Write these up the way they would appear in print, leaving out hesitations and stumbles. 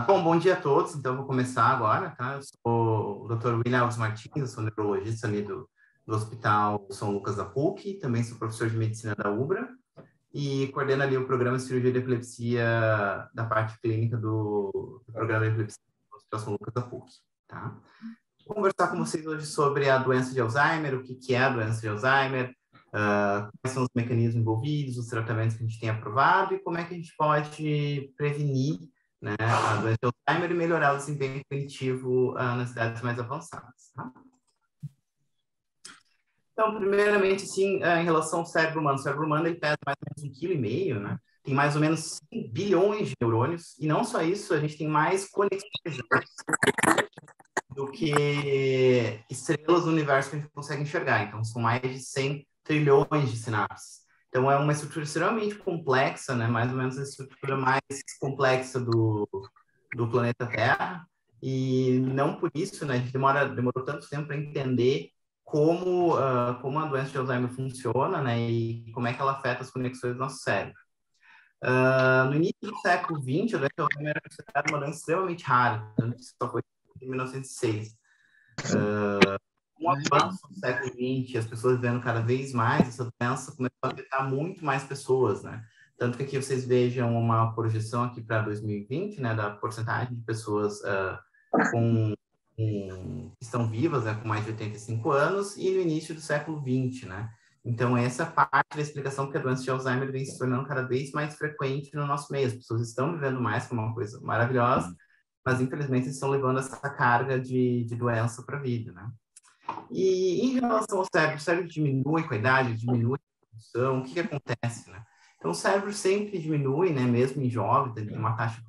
Bom dia a todos. Então, eu vou começar agora, tá? Eu sou o Dr. William Alves Martins, eu sou neurologista ali do Hospital São Lucas da PUC, também sou professor de medicina da UBRA e coordeno ali o programa de cirurgia de epilepsia da parte clínica do programa de epilepsia do Hospital São Lucas da PUC, tá? Vou conversar com vocês hoje sobre a doença de Alzheimer, o que é a doença de Alzheimer, quais são os mecanismos envolvidos, os tratamentos que a gente tem aprovado e como é que a gente pode prevenir, né, a doença de Alzheimer e melhorar o desempenho cognitivo nas idades mais avançadas. Tá? Então, primeiramente, assim, em relação ao cérebro humano, o cérebro humano ele pesa mais ou menos 1,5 kg, né? Tem mais ou menos 100 bilhões de neurônios, e não só isso, a gente tem mais conexões do que estrelas do universo que a gente consegue enxergar. Então, são mais de 100 trilhões de sinapses. Então, é uma estrutura extremamente complexa, né? Mais ou menos a estrutura mais complexa do planeta Terra. E não por isso, né? A gente demorou tanto tempo para entender como a doença de Alzheimer funciona, né? E como é que ela afeta as conexões do nosso cérebro. No início do século XX, a doença de Alzheimer era considerada uma doença extremamente rara, tanto que só foi em 1906. Com o avanço do século XX, as pessoas vendo cada vez mais, essa doença começou a afetar muito mais pessoas, né? Tanto que aqui vocês vejam uma projeção aqui para 2020, né, da porcentagem de pessoas que estão vivas, né, com mais de 85 anos, e no início do século XX, né? Então, essa parte da explicação que a doença de Alzheimer vem se tornando cada vez mais frequente no nosso meio. As pessoas estão vivendo mais, que é uma coisa maravilhosa, mas infelizmente estão levando essa carga de doença para a vida, né? E em relação ao cérebro, o cérebro diminui com a idade, diminui a função, o que acontece, né? Então, o cérebro sempre diminui, né, mesmo em jovens, tem uma taxa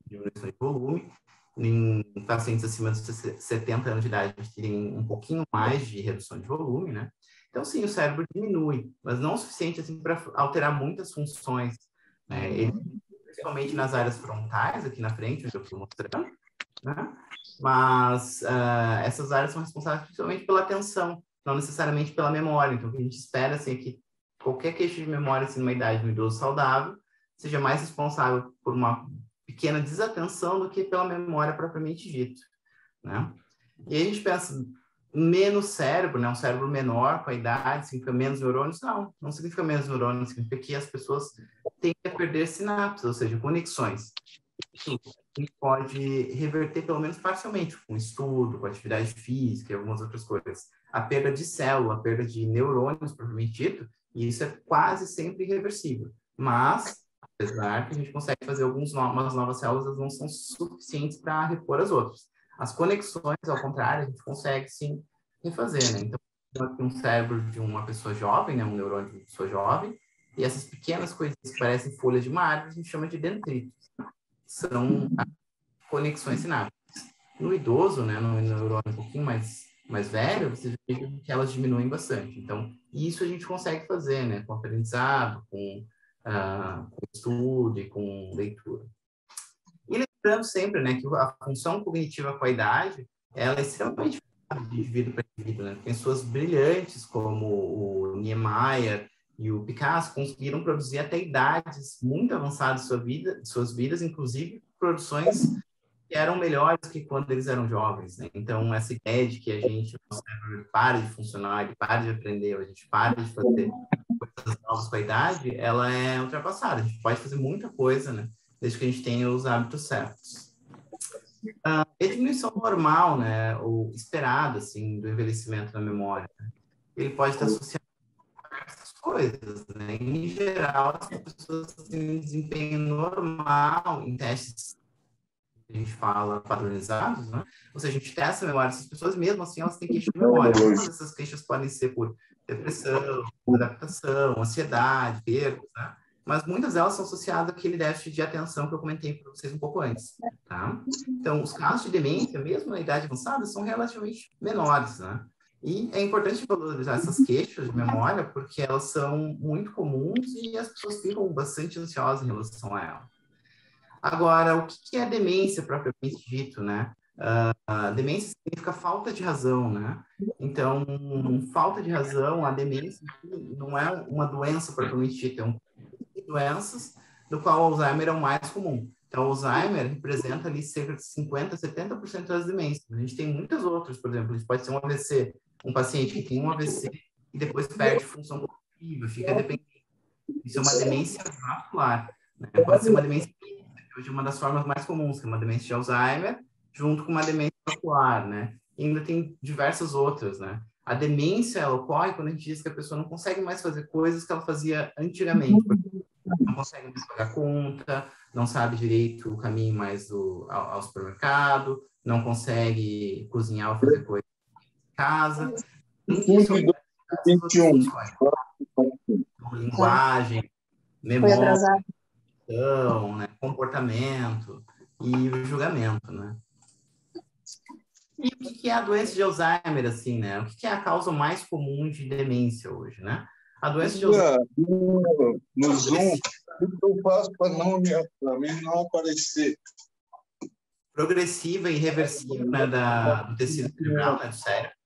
de diminuição de volume. Em pacientes acima de 70 anos de idade, tem um pouquinho mais de redução de volume, né? Então, sim, o cérebro diminui, mas não o suficiente assim, para alterar muitas funções, né? Ele, principalmente nas áreas frontais, aqui na frente, onde eu estou mostrando, né? Mas essas áreas são responsáveis principalmente pela atenção, não necessariamente pela memória. Então, o que a gente espera assim, é que qualquer queixa de memória assim, numa idade de um idoso saudável seja mais responsável por uma pequena desatenção do que pela memória propriamente dita, né? E aí a gente pensa, menos cérebro, né? Um cérebro menor com a idade, significa menos neurônios? Não significa menos neurônios, significa que as pessoas têm que perder sinapses, ou seja, conexões. Isso a gente pode reverter pelo menos parcialmente, com estudo, com atividade física e algumas outras coisas. A perda de célula, a perda de neurônios, propriamente dito, e isso é quase sempre irreversível. Mas, apesar que a gente consegue fazer umas novas células, elas não são suficientes para repor as outras. As conexões, ao contrário, a gente consegue sim refazer, né? Então, aqui um cérebro de uma pessoa jovem, né? Um neurônio de uma pessoa jovem, e essas pequenas coisas que parecem folhas de uma árvore, a gente chama de dendritos. São conexões sinápticas. No idoso, né, no neurônio um pouquinho mais velho, você vê que elas diminuem bastante. Então, isso a gente consegue fazer, né, com aprendizado, com estudo e com leitura. E lembrando sempre, né, que a função cognitiva com a idade, ela é extremamente de indivíduo para indivíduo, né? Pessoas brilhantes como o Niemeyer e o Picasso conseguiram produzir até idades muito avançadas de suas vidas, inclusive produções que eram melhores que quando eles eram jovens, né? Então, essa ideia de que a gente, o cérebro para de funcionar, ele para de aprender, a gente para de fazer coisas novas com a idade, ela é ultrapassada. A gente pode fazer muita coisa, né? Desde que a gente tenha os hábitos certos. A diminuição normal, né, ou esperada, assim, do envelhecimento da memória, né? Ele pode estar associado a essas coisas, né? Em geral, as pessoas têm desempenho normal em testes que a gente fala padronizados, né? Ou seja, a gente testa a memória dessas pessoas, mesmo assim elas têm queixa de memória. Algumas dessas queixas podem ser por depressão, adaptação, ansiedade, perdas, né? Mas muitas delas são associadas àquele déficit de atenção que eu comentei para vocês um pouco antes, tá? Então, os casos de demência, mesmo na idade avançada, são relativamente menores, né? E é importante valorizar essas queixas de memória, porque elas são muito comuns e as pessoas ficam bastante ansiosas em relação a elas. Agora, o que é demência propriamente dito, né? A demência significa falta de razão, né? Então, falta de razão, a demência não é uma doença propriamente dita, é um tipo de doenças do qual o Alzheimer é o mais comum. Então, o Alzheimer representa ali cerca de 50%, 70% das demências. A gente tem muitas outras, por exemplo, a gente pode ter um AVC, um paciente que tem um AVC e depois perde função cognitiva, fica dependente. Isso é uma demência vascular, né? Pode ser uma demência, que hoje é uma das formas mais comuns, que é uma demência de Alzheimer, junto com uma demência vascular, né? E ainda tem diversas outras, né? A demência, ela ocorre quando a gente diz que a pessoa não consegue mais fazer coisas que ela fazia antigamente. Não consegue mais pagar conta, não sabe direito o caminho mais ao supermercado, não consegue cozinhar ou fazer coisas em casa. Isso é 21. Linguagem, memória, né, comportamento e o julgamento, né? E o que é a doença de Alzheimer, assim, né? O que é a causa mais comum de demência hoje, né? A doença de Alzheimer... No Zoom, o que eu faço para mim não aparecer? Progressiva e irreversível, né, do tecido cerebral, né, do cérebro,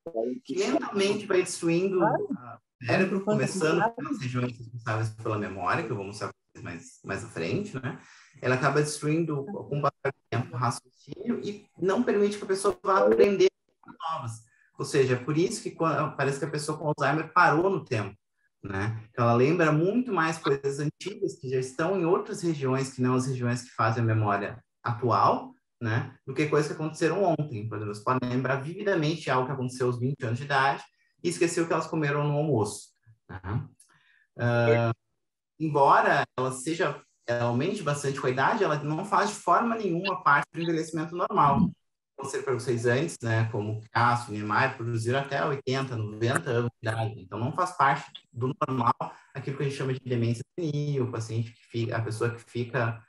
que lentamente vai destruindo o cérebro, começando pelas regiões responsáveis pela memória, que eu vou mostrar mais à frente, né? Ela acaba destruindo, com o passar do tempo, o raciocínio e não permite que a pessoa vá aprender coisas novas. Ou seja, por isso que parece que a pessoa com Alzheimer parou no tempo, né? Então, ela lembra muito mais coisas antigas que já estão em outras regiões, que não as regiões que fazem a memória atual, né? Do que coisas que aconteceram ontem. Por exemplo, você pode lembrar vividamente algo que aconteceu aos 20 anos de idade e esquecer o que elas comeram no almoço. Né? Embora ela aumente bastante com a idade, ela não faz de forma nenhuma parte do envelhecimento normal. Vou ser para vocês antes, né, como Cássio, Niemeyer, produziram até 80, 90 anos de idade. Então, não faz parte do normal aquilo que a gente chama de demência senil, o paciente que fica, a pessoa que fica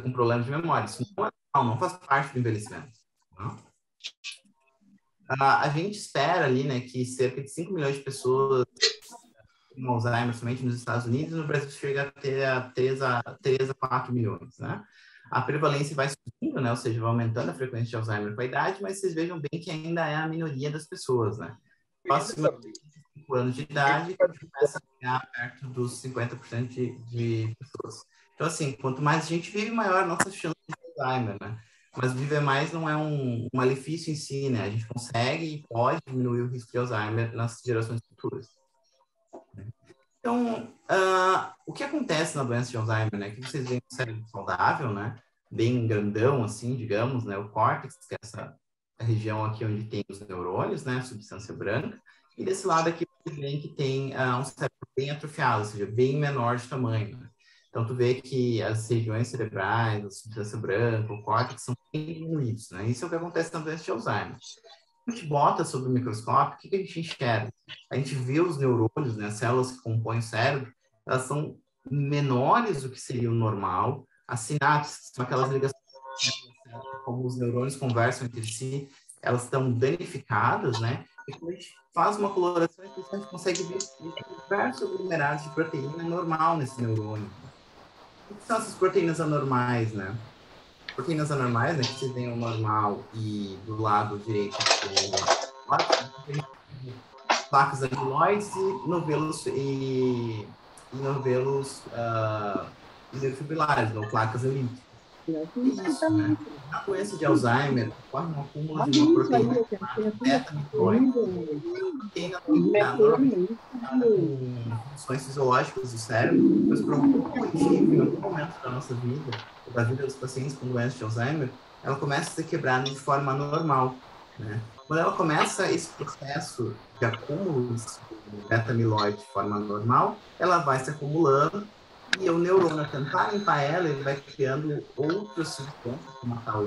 com problemas de memória. Isso não é normal, não faz parte do envelhecimento. Não? A gente espera ali, né, que cerca de 5 milhões de pessoas com Alzheimer somente nos Estados Unidos, no Brasil chega a ter 3 a 4 milhões, né? A prevalência vai subindo, né? Ou seja, vai aumentando a frequência de Alzheimer com a idade, mas vocês vejam bem que ainda é a minoria das pessoas, né? Próxima de 5 anos de idade, a gente começa a chegar perto dos 50% de pessoas. Então, assim, quanto mais a gente vive, maior a nossa chance de Alzheimer, né? Mas viver mais não é um malefício em si, né? A gente consegue e pode diminuir o risco de Alzheimer nas gerações futuras. Então, o que acontece na doença de Alzheimer, né? Que vocês veem um cérebro saudável, né? Bem grandão, assim, digamos, né? O córtex, que é essa região aqui onde tem os neurônios, né? A substância branca. E desse lado aqui, vocês veem que tem um cérebro bem atrofiado, ou seja, bem menor de tamanho, né? Então, tu vê que as regiões cerebrais, a substância branca, o córtex são bem diminuídos, né? Isso é o que acontece na doença de Alzheimer. A gente bota sob o microscópio, o que a gente enxerga? A gente vê os neurônios, né, as células que compõem o cérebro, elas são menores do que seria o normal. As sinapses, são aquelas ligações, como os neurônios conversam entre si, elas estão danificadas, né? E quando a gente faz uma coloração, a gente consegue ver diversos aglomerados de proteína normal nesse neurônio. O que são essas proteínas anormais, né? Proteínas anormais, né, que vocês veem o normal e do lado direito placas amiloides e novelos neurofibrilares, ou placas elípticas. Isso, né? A doença de Alzheimer ocorre um acúmulo de uma proteína chamada beta-amiloide. A proteína com funções fisiológicas do cérebro, mas por algum motivo, em algum momento da nossa vida, ou da vida dos pacientes com doença de Alzheimer, ela começa a ser quebrada de forma anormal, né? Quando ela começa esse processo de acúmulo de beta-amiloide de forma anormal, ela vai se acumulando e o neurônio, a tentar limpar ela, ele vai criando outras substâncias, como a tal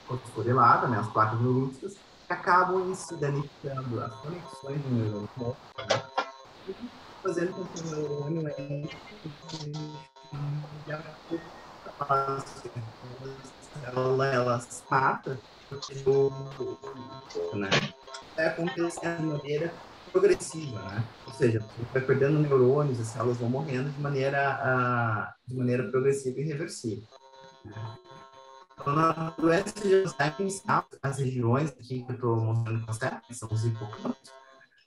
fosforilada, né, as placas neurolíticas, que acabam se danificando as conexões do neurônio, né, fazendo com que o neurônio ela se mata, né? Vai acontecer de maneira progressiva, né? Ou seja, você vai perdendo neurônios, as células vão morrendo de maneira progressiva e irreversível. Né? Então, na doença de Alzheimer, as regiões aqui que eu estou mostrando com você, que são os hipocampos,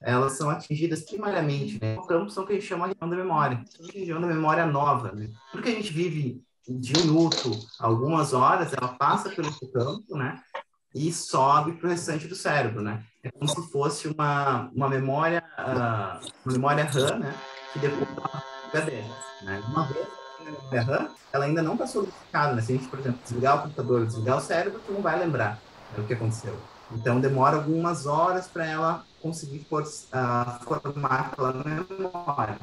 elas são atingidas primariamente, né? O campo são o que a gente chama de região da memória. A região da memória nova, né? Porque a gente vive diminuto algumas horas, ela passa pelo campo, né? E sobe para o restante do cérebro, né? É como se fosse uma memória RAM, né? Que depois ela HD, né? Uma vez que a memória RAM, ela ainda não está solidificada, né? Se a gente, por exemplo, desligar o computador, desligar o cérebro, tu não vai lembrar, né, o que aconteceu. Então, demora algumas horas para ela conseguir formar aquela memória.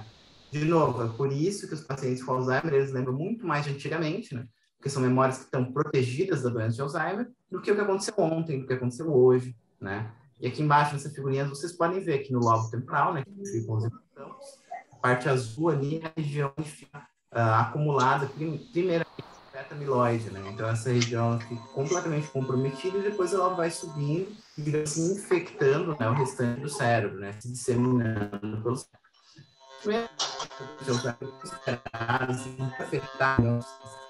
De novo, é por isso que os pacientes com Alzheimer, eles lembram muito mais de antigamente, né? Porque são memórias que estão protegidas da doença de Alzheimer, do que o que aconteceu ontem, do que aconteceu hoje, né? E aqui embaixo, nessa figurinha, vocês podem ver aqui no lobo temporal, né? Que ficam os hipotâmpicos, a parte azul ali é a região onde fica acumulada, primeiramente, beta-amiloide, né? Então, essa região fica completamente comprometida e depois ela vai subindo e, digamos assim, infectando, né, o restante do cérebro, né? Se disseminando pelo cérebro. Afetar, né?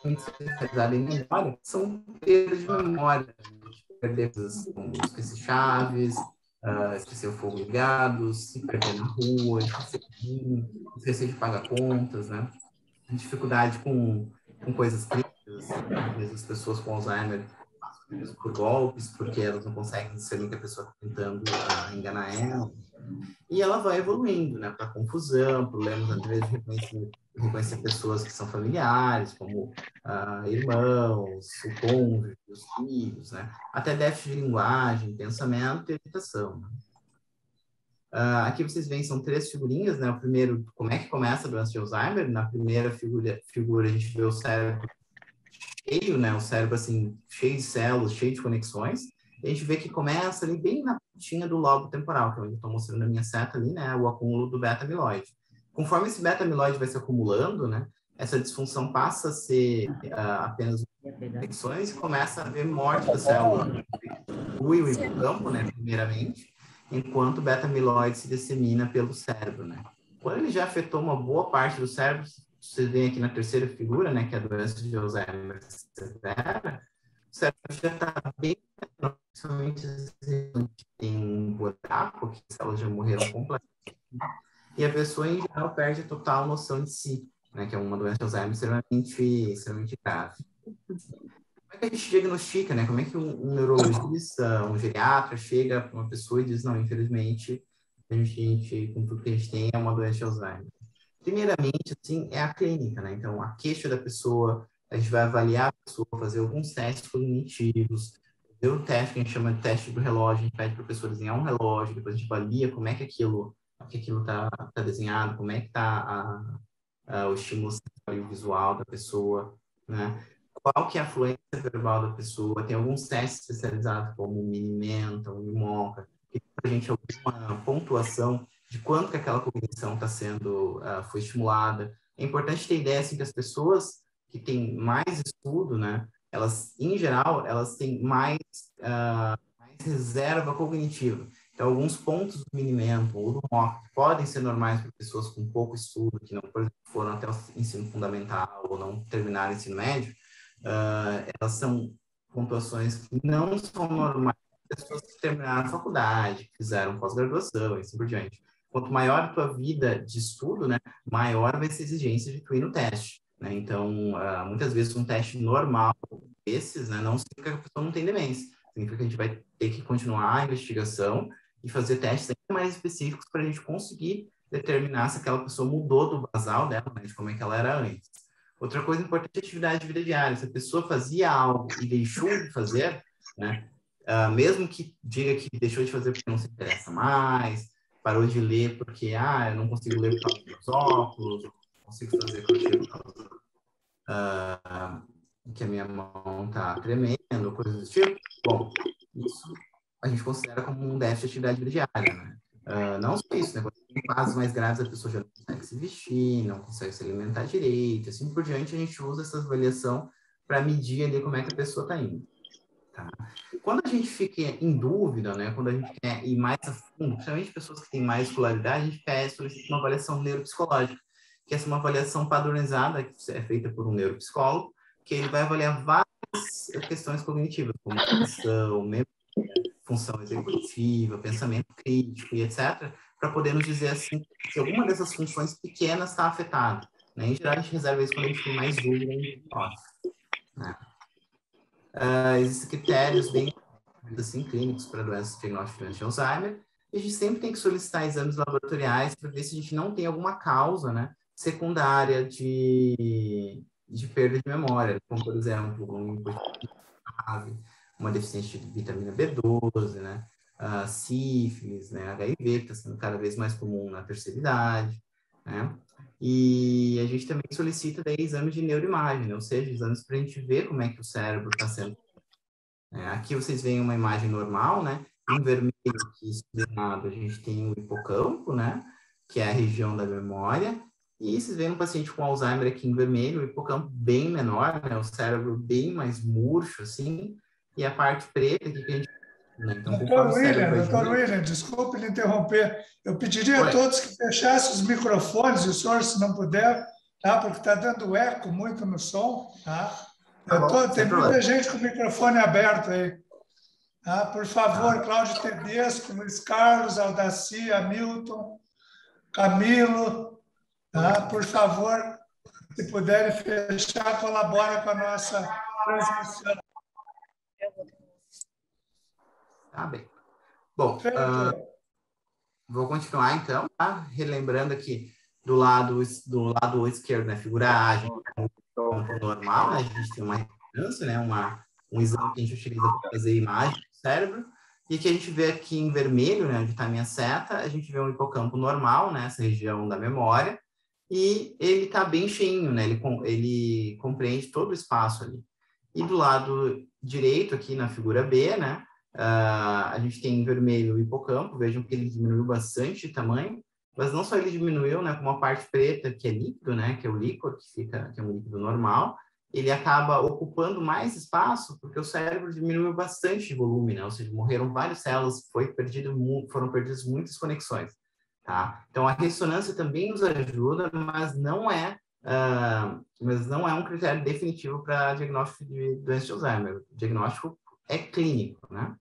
Especializada em memória, são perdas de memória, perder como esquecer chaves, esquecer o fogo ligado, se perder na rua, esquecer de pagar contas, né? Dificuldade com coisas críticas, às vezes as pessoas com Alzheimer passam por golpes, porque elas não conseguem discernir que a pessoa está tentando enganar ela. E ela vai evoluindo, né, para confusão, problemas, às vezes, de reconhecer pessoas que são familiares, como irmãos, o cônjuge, os filhos, né, até déficit de linguagem, pensamento e evitação. Né? Aqui vocês veem, são 3 figurinhas, né, o primeiro, como é que começa a doença de Alzheimer. Na primeira figura a gente vê o cérebro cheio, né, o cérebro, assim, cheio de células, cheio de conexões. E a gente vê que começa ali bem na pontinha do lobo temporal, que eu estou mostrando na minha seta ali, né, o acúmulo do beta-amiloide. Conforme esse beta-amiloide vai se acumulando, né, essa disfunção passa a ser apenas infecções e começa a haver morte da célula. O hipocampo, né, primeiramente, enquanto o beta-amiloide se dissemina pelo cérebro, né. Quando ele já afetou uma boa parte do cérebro, vocês veem aqui na terceira figura, né, que é a doença de Alzheimer severa, o cérebro já está bem, principalmente tem um buraco, que as células já morreram completamente, e a pessoa, em geral, perde a total noção de si, né, que é uma doença de Alzheimer extremamente grave. Como é que a gente diagnostica, né? Como é que um neurologista, um geriatra chega para uma pessoa e diz, não, infelizmente, a gente, com tudo que a gente tem, é uma doença de Alzheimer? Primeiramente, assim, é a clínica, né? Então, a queixa da pessoa, a gente vai avaliar a pessoa, fazer alguns testes cognitivos, fazer um teste que a gente chama de teste do relógio, a gente pede para a pessoa desenhar um relógio, depois a gente avalia como é que aquilo tá desenhado, como é que tá o estímulo sensorial e visual da pessoa, né? Qual que é a fluência verbal da pessoa? Tem alguns testes especializados, como o Mini-Mental, o Mimoca, que para a gente alguma pontuação de quanto que aquela cognição está sendo, foi estimulada. É importante ter ideia, assim, que as pessoas que têm mais estudo, né, elas, em geral, elas têm mais reserva cognitiva. Então, alguns pontos do Mini-Mental ou do MOC podem ser normais para pessoas com pouco estudo, que não, por exemplo, foram até o ensino fundamental ou não terminaram o ensino médio, elas são pontuações que não são normais para pessoas que terminaram a faculdade, que fizeram pós-graduação e assim por diante. Quanto maior a tua vida de estudo, né, maior vai ser a exigência de tu ir no teste. Né? Então, muitas vezes um teste normal desses, né, não significa que a pessoa não tem demência. Significa que a gente vai ter que continuar a investigação e fazer testes ainda mais específicos para a gente conseguir determinar se aquela pessoa mudou do basal dela, né, de como é que ela era antes. Outra coisa importante é a atividade de vida diária. Se a pessoa fazia algo e deixou de fazer, né, mesmo que diga que deixou de fazer porque não se interessa mais, parou de ler porque, eu não consigo ler por causa dos óculos, não consigo fazer crochê por causa que a minha mão está tremendo, coisas do tipo. Bom, isso a gente considera como um déficit de atividade vida diária, né? Não só isso, né? Quando tem casos mais graves, a pessoa já não consegue se vestir, não consegue se alimentar direito, assim por diante, a gente usa essa avaliação para medir ali como é que a pessoa está indo. Tá? Quando a gente fica em dúvida, né? Quando a gente quer ir mais a fundo, principalmente pessoas que têm mais escolaridade, a gente solicita uma avaliação neuropsicológica, que é uma avaliação padronizada, que é feita por um neuropsicólogo, que ele vai avaliar várias questões cognitivas, como atenção, memória, função executiva, pensamento crítico e etc., para poder nos dizer assim se alguma dessas funções pequenas está afetada. Né? Em geral, a gente reserva isso quando a gente tem mais dúvida em diagnóstico. Né? Existem critérios bem assim, clínicos para doenças diagnósticas de Alzheimer, e a gente sempre tem que solicitar exames laboratoriais para ver se a gente não tem alguma causa, né, secundária de perda de memória, como, por exemplo, uma deficiência de vitamina B12, né, sífilis, né, HIV, que está sendo cada vez mais comum na terceira idade, né, e a gente também solicita daí exames de neuroimagem, né, ou seja, exames para a gente ver como é que o cérebro está sendo. Aqui vocês veem uma imagem normal, né, em vermelho, aqui sublinhado, a gente tem o hipocampo, né, que é a região da memória, e vocês veem um paciente com Alzheimer aqui em vermelho, o hipocampo bem menor, né, o cérebro bem mais murcho, assim, e a parte preta aqui que a gente... Né, então, Doutor William, desculpe lhe interromper. Eu pediria a todos que fechassem os microfones, e o senhor, se não puder, tá? Porque está dando eco muito no som, tá? Tem muita gente com o microfone aberto aí. Tá? Por favor, Cláudio Tedesco, Luiz Carlos, Aldaci, Hamilton, Camilo, tá? Por favor, se puderem fechar, colabora com a nossa transmissão. Tá bem. Bom, vou continuar então, tá? Relembrando aqui do lado esquerdo, né, figura A, a gente tem um campo normal, né? A gente tem uma ressonância, né, um exame que a gente utiliza para fazer imagem do cérebro, e que a gente vê aqui em vermelho, né, onde está a minha seta, a gente vê um hipocampo normal, né, essa região da memória, e ele está bem cheinho, né, ele compreende todo o espaço ali. E do lado direito, aqui na figura B, né, a gente tem em vermelho o hipocampo, vejam que ele diminuiu bastante de tamanho, mas não só ele diminuiu, né, como a parte preta, que é líquido, né, que é o líquor, que é um líquido normal, ele acaba ocupando mais espaço, porque o cérebro diminuiu bastante de volume, né, ou seja, morreram várias células, foram perdidas muitas conexões, tá? Então, a ressonância também nos ajuda, mas não é um critério definitivo para diagnóstico de doença de Alzheimer. O diagnóstico é clínico, né?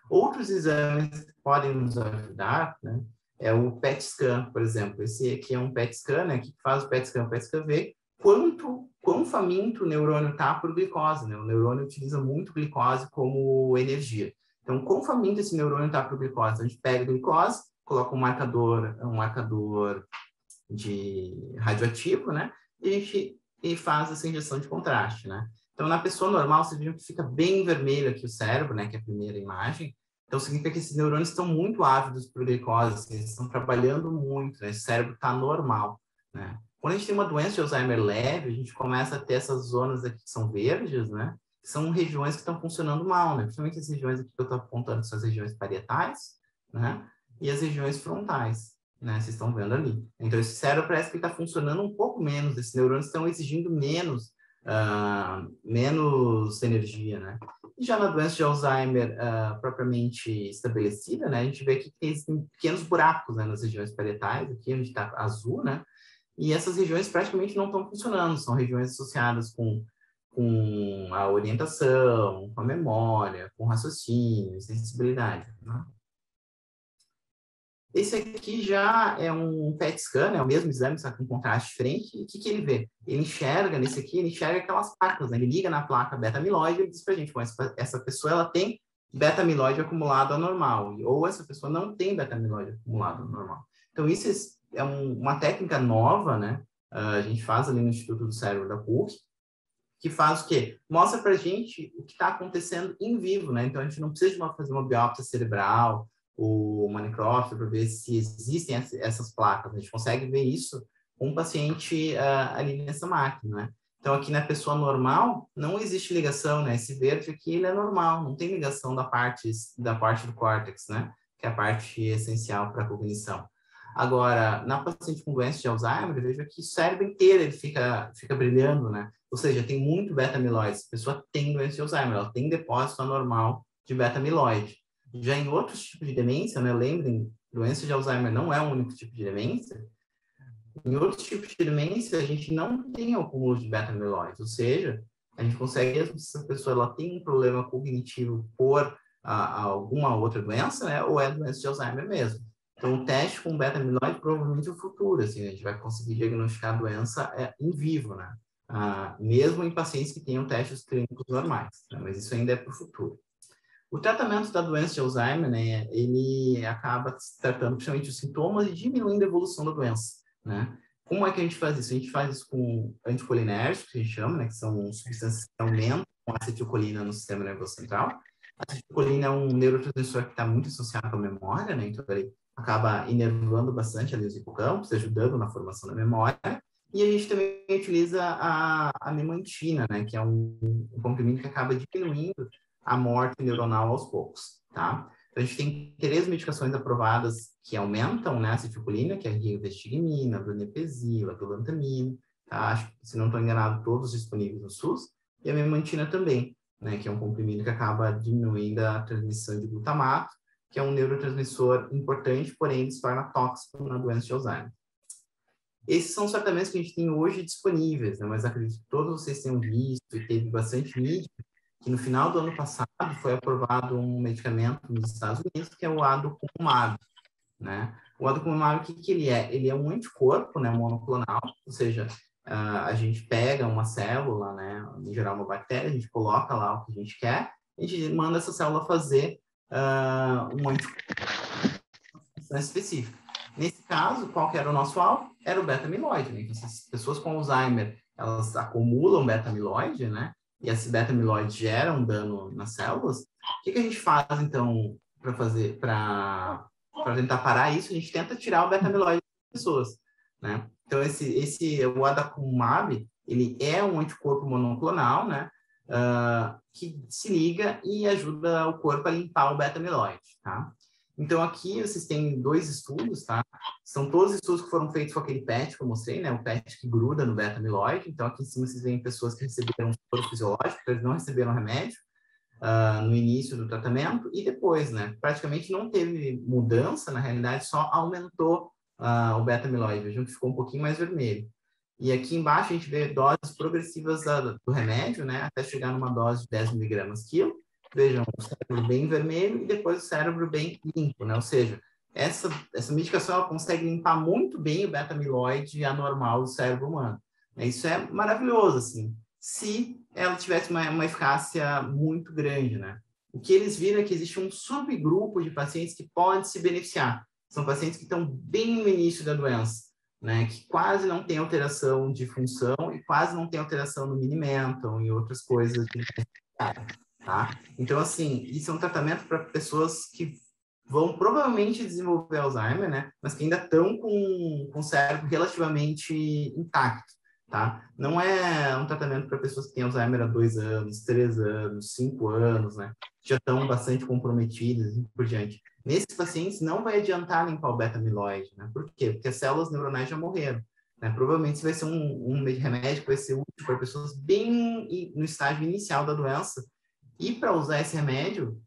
Outros exames que podem nos ajudar, né, é o PET scan, por exemplo. Esse aqui é um PET scan, né, que faz o PET scan vê quão faminto o neurônio está por glicose, né? O neurônio utiliza muito glicose como energia. Então, quão faminto esse neurônio está por glicose? A gente pega a glicose, coloca um marcador de radioativo, né? E faz essa injeção de contraste, né? Então, na pessoa normal, vocês viram que fica bem vermelho aqui o cérebro, né? Que é a primeira imagem. Então, significa que esses neurônios estão muito ávidos por glicose, assim, eles estão trabalhando muito, né? Esse cérebro está normal, né? Quando a gente tem uma doença de Alzheimer leve, a gente começa a ter essas zonas aqui que são verdes, né? Que são regiões que estão funcionando mal, né? Principalmente as regiões aqui que eu estou apontando, são as regiões parietais, né? E as regiões frontais, né? Vocês estão vendo ali. Então, esse cérebro parece que está funcionando um pouco menos, esses neurônios estão exigindo menos energia, né? E já na doença de Alzheimer propriamente estabelecida, né? A gente vê que tem pequenos buracos, né, nas regiões parietais, aqui onde está azul, né? E essas regiões praticamente não estão funcionando, são regiões associadas com a orientação, com a memória, com o raciocínio, sensibilidade, né? Esse aqui já é um PET scan, é o mesmo exame, só que com contraste diferente. E o que ele vê? Ele enxerga aquelas placas, né? Ele liga na placa beta-amiloide e diz para a gente, essa pessoa ela tem beta-amiloide acumulado anormal, ou essa pessoa não tem beta-amiloide acumulado anormal. Então, isso é uma técnica nova, né? A gente faz ali no Instituto do Cérebro da PUC, que faz o quê? Mostra para a gente o que está acontecendo em vivo, né? Então, a gente não precisa fazer uma biópsia cerebral, uma necrópsia para ver se existem essas placas. A gente consegue ver isso com o paciente ali nessa máquina, né? Então, aqui na pessoa normal, não existe ligação, né? Esse verde aqui, ele é normal, não tem ligação da parte do córtex, né? Que é a parte essencial para a cognição. Agora, na paciente com doença de Alzheimer, eu vejo que o cérebro inteiro ele fica brilhando, né? Ou seja, tem muito beta-amiloide. A pessoa tem doença de Alzheimer, ela tem depósito anormal de beta-amiloide. Já em outros tipos de demência, né? Lembrem, doença de Alzheimer não é o único tipo de demência. Em outros tipos de demência, a gente não tem o acúmulo de beta-amiloide, ou seja, a gente consegue, mesmo se essa pessoa ela tem um problema cognitivo por a alguma outra doença, né? Ou é doença de Alzheimer mesmo. Então, o teste com beta-amiloide provavelmente é o futuro, assim, a gente vai conseguir diagnosticar a doença em vivo, né? Mesmo em pacientes que tenham testes clínicos normais, né? Mas isso ainda é para o futuro. O tratamento da doença de Alzheimer, né, ele acaba tratando principalmente os sintomas e diminuindo a evolução da doença, né? Como é que a gente faz isso? A gente faz isso com anticolinérgicos, que a gente chama, né, que são substâncias que aumentam a acetilcolina no sistema nervoso central. A acetilcolina é um neurotransmissor que está muito associado com a memória, né? Então ele acaba inervando bastante ali os hipocampos, ajudando na formação da memória. E a gente também utiliza a memantina, né, que é um comprimido que acaba diminuindo a morte neuronal aos poucos, tá? Então, a gente tem 3 medicações aprovadas que aumentam, né, a acetilcolina, que é a rivastigmina, a donepezil, a galantamina, tá? Acho que, se não estou enganado, todos disponíveis no SUS, e a memantina também, né, que é um comprimido que acaba diminuindo a transmissão de glutamato, que é um neurotransmissor importante, porém se torna tóxico na doença de Alzheimer. Esses são os tratamentos que a gente tem hoje disponíveis, né, mas acredito que todos vocês tenham visto e teve bastante mídia, que no final do ano passado foi aprovado um medicamento nos Estados Unidos, que é o aducanumab, né? O aducanumab, o que ele é? Ele é um anticorpo, né, monoclonal, ou seja, a gente pega uma célula, né, em geral uma bactéria, a gente coloca lá o que a gente quer, a gente manda essa célula fazer um anticorpo específico. Nesse caso, qual que era o nosso alvo? Era o beta-amiloide, né? Então, as pessoas com Alzheimer, elas acumulam beta-amiloide, né? E esse beta-amiloide gera um dano nas células. O que a gente faz, então, para tentar parar isso? A gente tenta tirar o beta-amiloide das pessoas, né? Então, o aducanumab, ele é um anticorpo monoclonal, né? Que se liga e ajuda o corpo a limpar o beta-amiloide, tá? Então, aqui vocês têm 2 estudos, tá? São todos estudos que foram feitos com aquele PET que eu mostrei, né? O PET que gruda no beta-amiloide. Então, aqui em cima vocês veem pessoas que receberam soro fisiológico, eles não receberam remédio no início do tratamento e depois, né? Praticamente não teve mudança, na realidade, só aumentou o beta-amiloide. Vejam que ficou um pouquinho mais vermelho. E aqui embaixo a gente vê doses progressivas do remédio, né? Até chegar numa dose de 10 miligramas quilo. Vejam, o cérebro bem vermelho e depois o cérebro bem limpo, né? Ou seja, essa medicação ela consegue limpar muito bem o beta-amiloide anormal do cérebro humano. Isso é maravilhoso, assim, se ela tivesse uma eficácia muito grande, né? O que eles viram é que existe um subgrupo de pacientes que pode se beneficiar. São pacientes que estão bem no início da doença, né? Que quase não tem alteração de função e quase não tem alteração no Mini-Mental e outras coisas tá? Então, assim, isso é um tratamento para pessoas que vão provavelmente desenvolver Alzheimer, né? Mas que ainda estão com o cérebro relativamente intacto, tá? Não é um tratamento para pessoas que têm Alzheimer há 2 anos, 3 anos, 5 anos, né? Já estão bastante comprometidas e por diante. Nesses pacientes, não vai adiantar limpar o beta-amiloide, né? Por quê? Porque as células neuronais já morreram. Né? Provavelmente vai ser um remédio que vai ser útil para pessoas bem no estágio inicial da doença. E para usar esse remédio,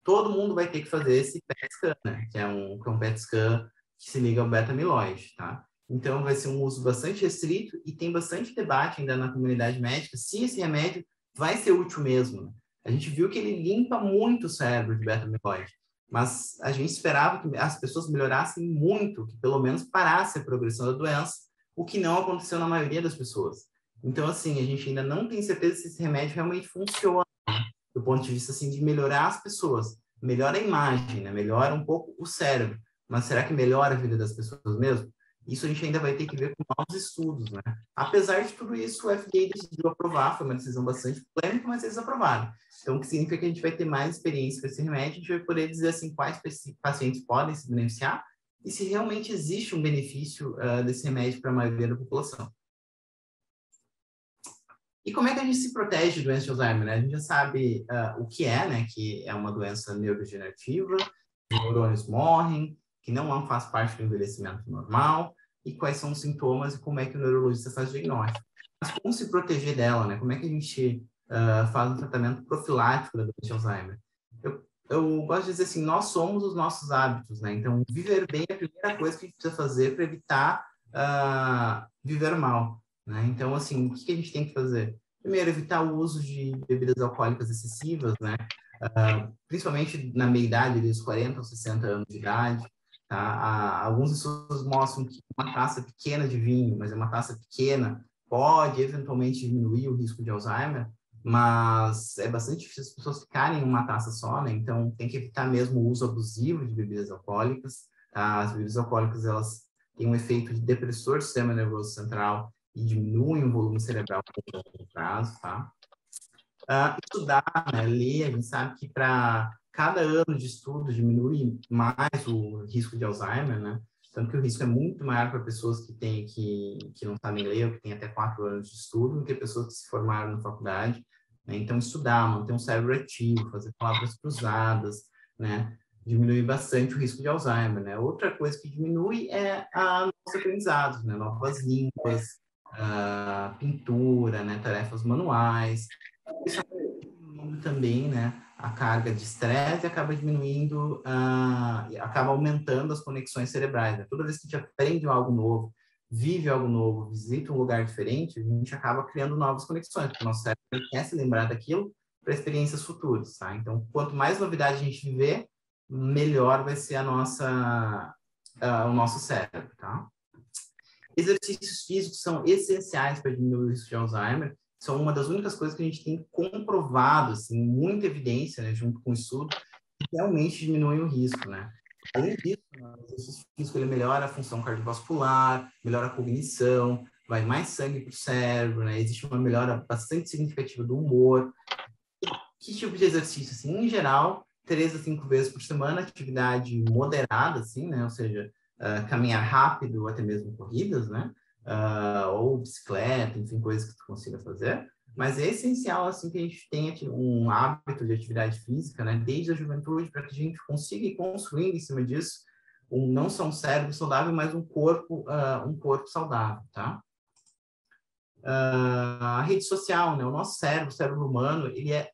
todo mundo vai ter que fazer esse PET scan, né? Que é um PET scan que se liga ao beta-amiloide, tá? Então, vai ser um uso bastante restrito e tem bastante debate ainda na comunidade médica se esse remédio vai ser útil mesmo. Né? A gente viu que ele limpa muito o cérebro de beta-amiloide, mas a gente esperava que as pessoas melhorassem muito, que pelo menos parasse a progressão da doença, o que não aconteceu na maioria das pessoas. Então, assim, a gente ainda não tem certeza se esse remédio realmente funciona, né? Do ponto de vista, assim, de melhorar as pessoas. Melhora a imagem, né? Melhora um pouco o cérebro. Mas será que melhora a vida das pessoas mesmo? Isso a gente ainda vai ter que ver com novos estudos, né? Apesar de tudo isso, o FDA decidiu aprovar, foi uma decisão bastante polêmica, mas eles aprovaram. Então, o que significa que a gente vai ter mais experiência com esse remédio, a gente vai poder dizer, assim, quais pacientes podem se beneficiar e se realmente existe um benefício desse remédio para a maioria da população. E como é que a gente se protege de doença de Alzheimer? Né? A gente já sabe o que é, né? Que é uma doença neurodegenerativa, os neurônios morrem, que não faz parte do envelhecimento normal, e quais são os sintomas e como é que o neurologista faz o diagnóstico. Mas como se proteger dela, né? Como é que a gente faz um tratamento profilático da doença de Alzheimer? Eu gosto de dizer assim, nós somos os nossos hábitos, né? Então, viver bem é a primeira coisa que a gente precisa fazer para evitar viver mal. Né? Então, assim, o que a gente tem que fazer? Primeiro, evitar o uso de bebidas alcoólicas excessivas, né? principalmente na meia-idade, dos 40 aos 60 anos de idade. Tá? Alguns estudos mostram que uma taça pequena de vinho, mas é uma taça pequena, pode eventualmente diminuir o risco de Alzheimer, mas é bastante difícil as pessoas ficarem em uma taça só, né? Então tem que evitar mesmo o uso abusivo de bebidas alcoólicas. Tá? As bebidas alcoólicas, elas têm um efeito de depressor do sistema nervoso central e diminuem o volume cerebral a longo prazo, tá? Estudar, né, ler, a gente sabe que para cada ano de estudo diminui mais o risco de Alzheimer, né? Tanto que o risco é muito maior para pessoas que não sabem ler, ou que têm até 4 anos de estudo, do que pessoas que se formaram na faculdade. Né? Então, estudar, manter um cérebro ativo, fazer palavras cruzadas, né? Diminui bastante o risco de Alzheimer, né? Outra coisa que diminui é os aprendizados, né? Novas línguas, pintura, né? Tarefas manuais. Isso acaba também, né, a carga de estresse, acaba diminuindo, acaba aumentando as conexões cerebrais. Né? Toda vez que a gente aprende algo novo, vive algo novo, visita um lugar diferente, a gente acaba criando novas conexões, porque o nosso cérebro quer se lembrar daquilo para experiências futuras. Tá? Então, quanto mais novidade a gente viver, melhor vai ser o nosso cérebro. Tá? Exercícios físicos são essenciais para diminuir o risco de Alzheimer. São uma das únicas coisas que a gente tem comprovado, assim, muita evidência, né, junto com o estudo, que realmente diminuem o risco, né? Além disso, o exercício físico ele melhora a função cardiovascular, melhora a cognição, vai mais sangue para o cérebro, né? Existe uma melhora bastante significativa do humor. Que tipo de exercício? Assim, em geral, 3 a 5 vezes por semana, atividade moderada, assim, né? Ou seja, caminhar rápido, até mesmo corridas, né? Ou bicicleta, enfim, coisas que tu consiga fazer. Mas é essencial, assim, que a gente tenha um hábito de atividade física, né? Desde a juventude, para que a gente consiga ir construindo em cima disso, não só um cérebro saudável, mas um corpo saudável, tá? A rede social, né? O nosso cérebro, o cérebro humano, ele é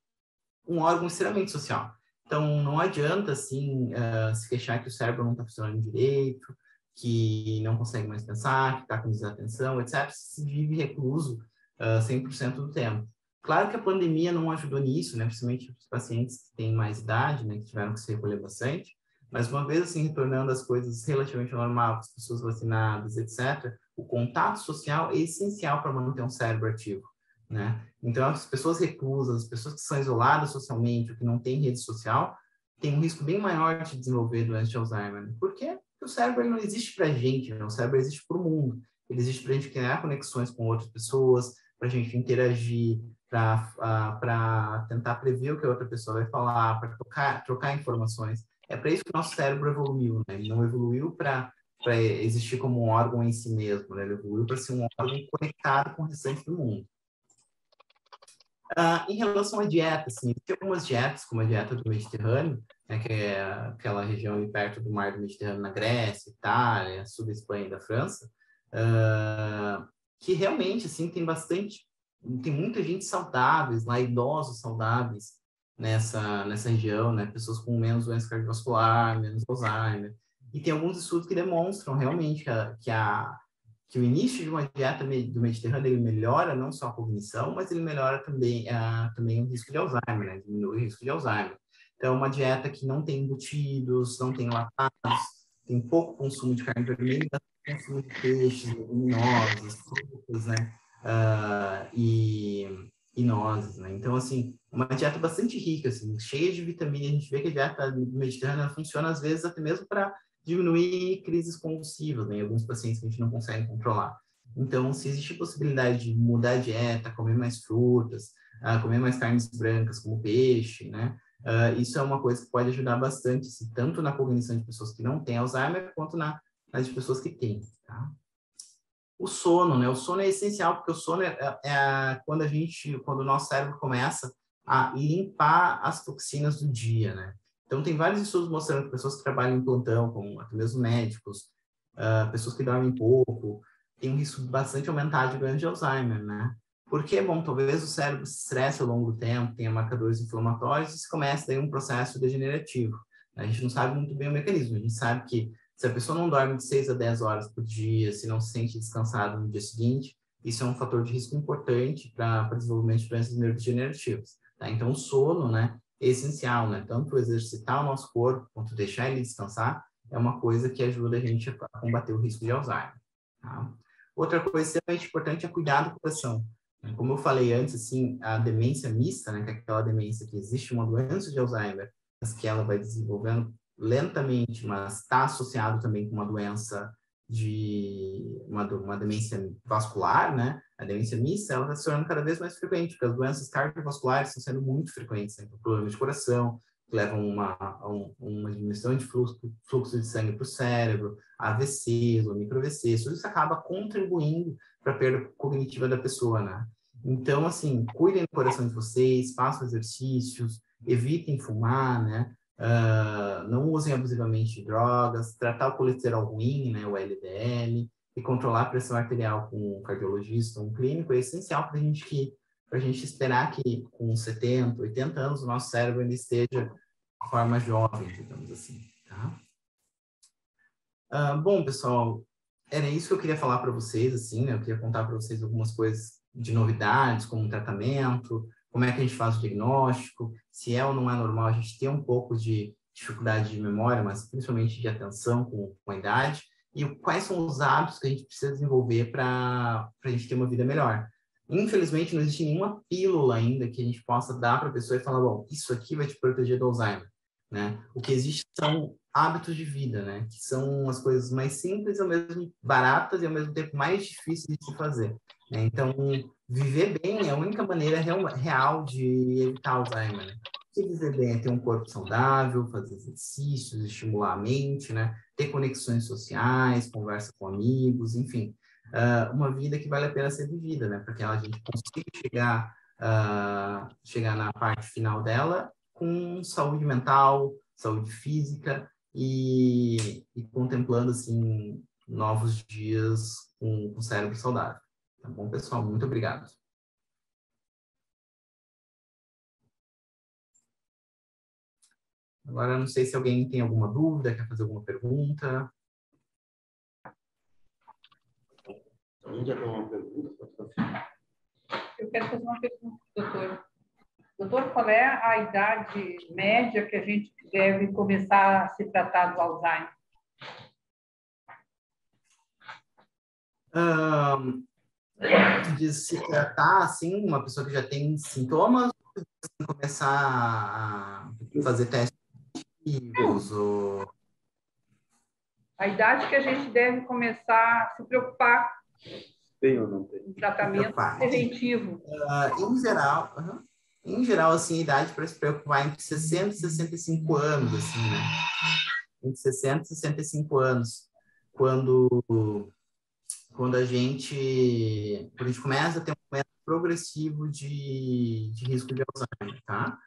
um órgão extremamente social. Então, não adianta, assim, se queixar que o cérebro não está funcionando direito, que não consegue mais pensar, que está com desatenção, etc., se vive recluso 100% do tempo. Claro que a pandemia não ajudou nisso, né? Principalmente os pacientes que têm mais idade, né? Que tiveram que se recolher bastante. Mas uma vez, assim, retornando as coisas relativamente normal, as pessoas vacinadas, etc., o contato social é essencial para manter um cérebro ativo, né? Então, as pessoas reclusas, as pessoas que são isoladas socialmente, ou que não têm rede social, têm um risco bem maior de desenvolver doença de Alzheimer. Né? Por quê? Porque o cérebro ele não existe para a gente, né? O cérebro existe para o mundo. Ele existe para a gente criar conexões com outras pessoas, para a gente interagir, para tentar prever o que a outra pessoa vai falar, para trocar informações. É para isso que o nosso cérebro evoluiu, né? Ele não evoluiu para existir como um órgão em si mesmo, né? Ele evoluiu para ser um órgão conectado com o restante do mundo. Em relação à dieta, assim, tem algumas dietas, como a dieta do Mediterrâneo, né, que é aquela região ali perto do mar do Mediterrâneo, na Grécia, Itália, sul da Espanha e da França, que realmente, assim, tem muita gente saudáveis lá, idosos saudáveis nessa região, né, pessoas com menos doença cardiovascular, menos Alzheimer, e tem alguns estudos que demonstram realmente que o início de uma dieta do Mediterrâneo ele melhora não só a cognição, mas ele melhora também o risco de Alzheimer, né? Diminui o risco de Alzheimer. Então, uma dieta que não tem embutidos, não tem lactados, tem pouco consumo de carne vermelha, consumo de peixes, leguminosas, frutas, né? E nozes, né? Então, assim, uma dieta bastante rica, assim, cheia de vitamina. A gente vê que a dieta do Mediterrâneo funciona, às vezes, até mesmo para diminuir crises convulsivas, né, em alguns pacientes que a gente não consegue controlar. Então, se existe possibilidade de mudar a dieta, comer mais frutas, comer mais carnes brancas, como peixe, né, isso é uma coisa que pode ajudar bastante, assim, tanto na cognição de pessoas que não têm Alzheimer, quanto nas de pessoas que têm, tá? O sono, né? O sono é essencial, porque o sono quando o nosso cérebro começa a limpar as toxinas do dia, né? Então, tem vários estudos mostrando que pessoas que trabalham em plantão, como até mesmo médicos, pessoas que dormem pouco, têm um risco bastante aumentado de doença de Alzheimer, né? Porque, bom, talvez o cérebro se estresse ao longo do tempo, tenha marcadores inflamatórios e se começa daí um processo degenerativo. A gente não sabe muito bem o mecanismo, a gente sabe que se a pessoa não dorme de 6 a 10 horas por dia, se não se sente descansado no dia seguinte, isso é um fator de risco importante para o desenvolvimento de doenças neurodegenerativas. Tá? Então, o sono, né, é essencial, né? Tanto exercitar o nosso corpo, quanto deixar ele descansar, é uma coisa que ajuda a gente a combater o risco de Alzheimer. Tá? Outra coisa extremamente importante é cuidar do coração. Como eu falei antes, assim, a demência mista, né, que é aquela demência que existe uma doença de Alzheimer, mas que ela vai desenvolvendo lentamente, mas está associado também com uma doença uma demência vascular, né? A demência mista, ela está se tornando cada vez mais frequente, porque as doenças cardiovasculares estão sendo muito frequentes, né? Problemas de coração, que levam a uma diminuição de fluxo de sangue para o cérebro, AVCs ou micro-AVCs, tudo isso acaba contribuindo para a perda cognitiva da pessoa, né? Então, assim, cuidem do coração de vocês, façam exercícios, evitem fumar, né? Não usem abusivamente drogas, tratar o colesterol ruim, né, o LDL, e controlar a pressão arterial com um cardiologista, um clínico, é essencial para a gente esperar que com 70, 80 anos o nosso cérebro ainda esteja de forma jovem, digamos assim, tá? Bom, pessoal, era isso que eu queria falar para vocês, assim, né? Eu queria contar para vocês algumas coisas de novidades, como o tratamento, como é que a gente faz o diagnóstico, se é ou não é normal a gente ter um pouco de dificuldade de memória, mas principalmente de atenção com a idade, e quais são os hábitos que a gente precisa desenvolver para a gente ter uma vida melhor. Infelizmente, não existe nenhuma pílula ainda que a gente possa dar para a pessoa e falar, bom, isso aqui vai te proteger do Alzheimer, né? O que existe são hábitos de vida, né? Que são as coisas mais simples, ao mesmo baratas e ao mesmo tempo mais difíceis de se fazer. Né? Então, viver bem é a única maneira real de evitar Alzheimer. Né? Se viver bem é ter um corpo saudável, fazer exercícios, estimular a mente, né? Ter conexões sociais, conversa com amigos, enfim. Uma vida que vale a pena ser vivida, né? Para que a gente consiga chegar na parte final dela com saúde mental, saúde física e contemplando, assim, novos dias com cérebro saudável. Tá bom, pessoal? Muito obrigado. Agora, não sei se alguém tem alguma dúvida, quer fazer alguma pergunta. Alguém já tem uma pergunta? Eu quero fazer uma pergunta, doutor. Doutor, qual é a idade média que a gente deve começar a se tratar do Alzheimer? De se tratar, assim, uma pessoa que já tem sintomas, começar a fazer testes ou... A idade que a gente deve começar a se preocupar tem ou não tem? em tratamento preventivo. Em geral, assim, a idade para se preocupar é entre 60 e 65 anos, assim, né? Entre 60 e 65 anos, quando a gente começa a ter um aumento progressivo de risco de Alzheimer, tá?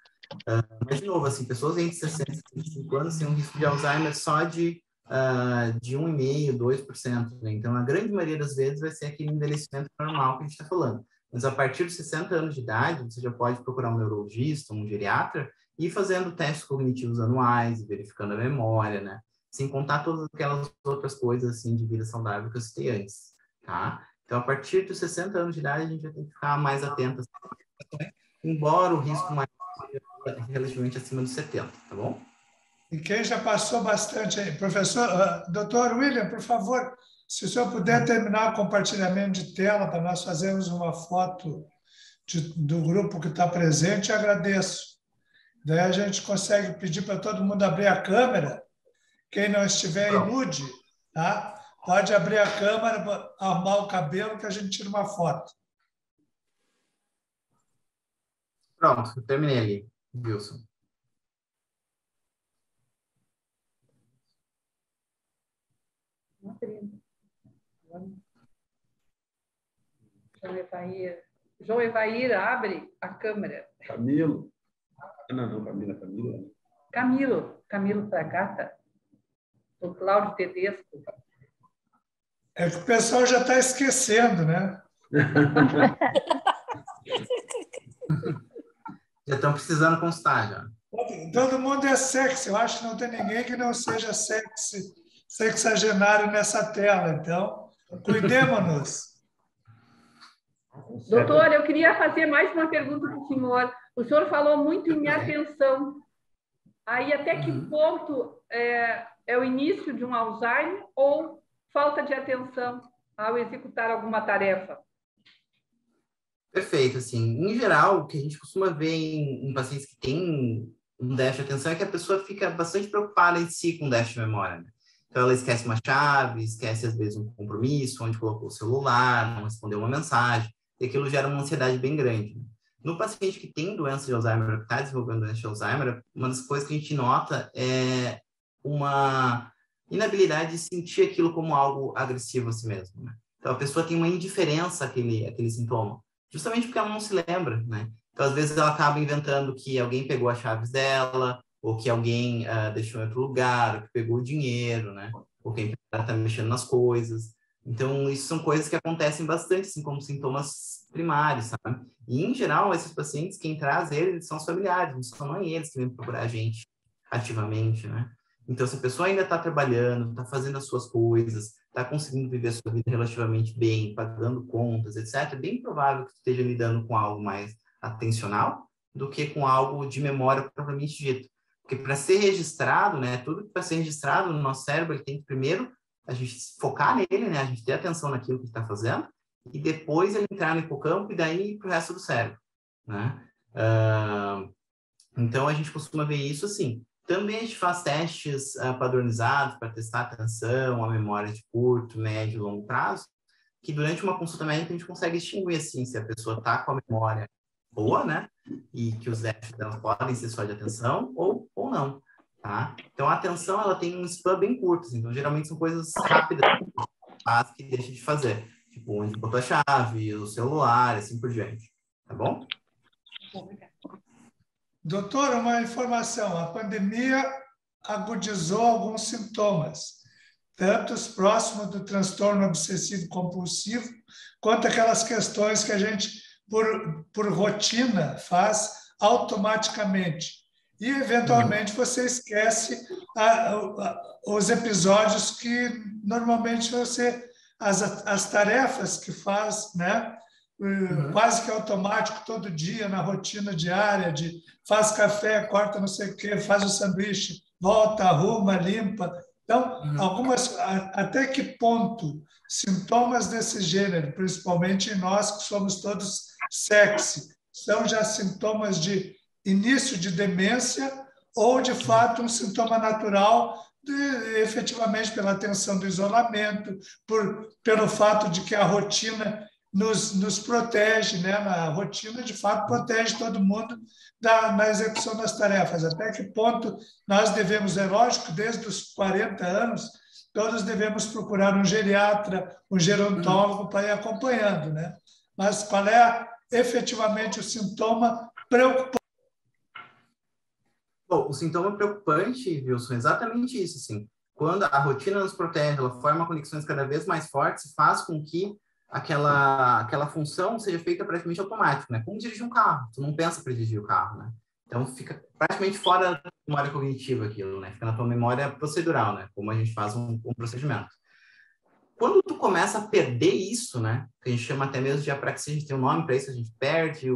Mas, de novo, assim, pessoas entre 60 e 65 anos têm um risco de Alzheimer só de 1,5%, 2%, né? Então, a grande maioria das vezes vai ser aquele envelhecimento normal que a gente está falando. Mas, a partir dos 60 anos de idade, você já pode procurar um neurologista, um geriatra, e ir fazendo testes cognitivos anuais, verificando a memória, né? Sem contar todas aquelas outras coisas, assim, de vida saudável que eu citei antes, tá? Então, a partir dos 60 anos de idade, a gente vai ter que ficar mais atento, embora o risco mais seja relativamente acima dos 70, tá bom? E quem já passou bastante aí? Professor, doutor William, por favor, se o senhor puder terminar o compartilhamento de tela para nós fazermos uma foto do grupo que está presente, eu agradeço. Daí a gente consegue pedir para todo mundo abrir a câmera. Quem não estiver em nude, tá? Pode abrir a câmera, arrumar o cabelo que a gente tira uma foto. Pronto, eu terminei ali, Wilson. João Evair, abre a câmera. Camilo. Não, Camila. Camilo Fragata. O Cláudio Tedesco. É que o pessoal já está esquecendo, né? Já estão precisando constar, já. Todo mundo é sexy. Eu acho que não tem ninguém que não seja sexagenário nessa tela. Então, cuidemos-nos. Doutor, eu queria fazer mais uma pergunta para o senhor. O senhor falou muito em atenção. Aí, até que ponto é o início de um Alzheimer ou falta de atenção ao executar alguma tarefa? Perfeito, assim, em geral, o que a gente costuma ver em pacientes que têm um déficit de atenção é que a pessoa fica bastante preocupada em si com déficit de memória, né? Então, ela esquece uma chave, esquece, às vezes, um compromisso, onde colocou o celular, não respondeu uma mensagem, e aquilo gera uma ansiedade bem grande, né? No paciente que tem doença de Alzheimer, que está desenvolvendo doença de Alzheimer, uma das coisas que a gente nota é uma inabilidade de sentir aquilo como algo agressivo a si mesmo, né? Então, a pessoa tem uma indiferença àquele sintoma, justamente porque ela não se lembra, né? Então, às vezes, ela acaba inventando que alguém pegou as chaves dela, ou que alguém deixou em outro lugar, ou que pegou o dinheiro, né? Ou que a empregada está mexendo nas coisas. Então, isso são coisas que acontecem bastante, assim, como sintomas primários, sabe? E, em geral, esses pacientes, quem traz eles são os familiares, não são nem eles que vêm procurar a gente ativamente, né? Então, se a pessoa ainda está trabalhando, está fazendo as suas coisas, está conseguindo viver a sua vida relativamente bem, pagando contas, etc., é bem provável que esteja lidando com algo mais atencional do que com algo de memória propriamente dito. Porque para ser registrado, né, tudo que para ser registrado no nosso cérebro, ele tem que primeiro a gente focar nele, né, a gente ter atenção naquilo que está fazendo, e depois ele entrar no hipocampo e daí para o resto do cérebro, né? Então, a gente costuma ver isso assim. Também a gente faz testes padronizados para testar a atenção, a memória de curto, médio e longo prazo, que durante uma consulta médica a gente consegue distinguir assim, se a pessoa está com a memória boa, né? E que os déficits dela podem ser só de atenção ou não, tá? Então, a atenção, ela tem um span bem curto, assim, então geralmente são coisas rápidas que deixa de fazer. Tipo, onde botou a chave, o celular, assim por diante. Tá bom? Doutor, uma informação. A pandemia agudizou alguns sintomas, tanto os próximos do transtorno obsessivo-compulsivo, quanto aquelas questões que a gente, por rotina, faz automaticamente. E, eventualmente, você esquece os episódios que, normalmente, as tarefas que faz, né? Quase que automático todo dia, na rotina diária, de faz café, corta não sei o quê, faz o sanduíche, volta, arruma, limpa. Então, até que ponto sintomas desse gênero, principalmente em nós que somos todos sexy, são já sintomas de início de demência ou, de fato, um sintoma natural efetivamente pela tensão do isolamento, pelo fato de que a rotina nos protege, né? A rotina, de fato, protege todo mundo na execução das tarefas. Até que ponto nós devemos, é lógico, desde os 40 anos, todos devemos procurar um geriatra, um gerontólogo para ir acompanhando, né? Mas qual é efetivamente o sintoma preocupante? Bom, o sintoma preocupante, Wilson, é exatamente isso, assim. Quando a rotina nos protege, ela forma conexões cada vez mais fortes, faz com que aquela função seja feita praticamente automático, né? Como dirigir um carro, tu não pensa para dirigir o carro, né? Então, fica praticamente fora da memória cognitiva aquilo, né? Fica na tua memória procedural, né? Como a gente faz um procedimento. Quando tu começa a perder isso, né? Que a gente chama até mesmo de apraxia, a gente tem um nome para isso, a gente perde,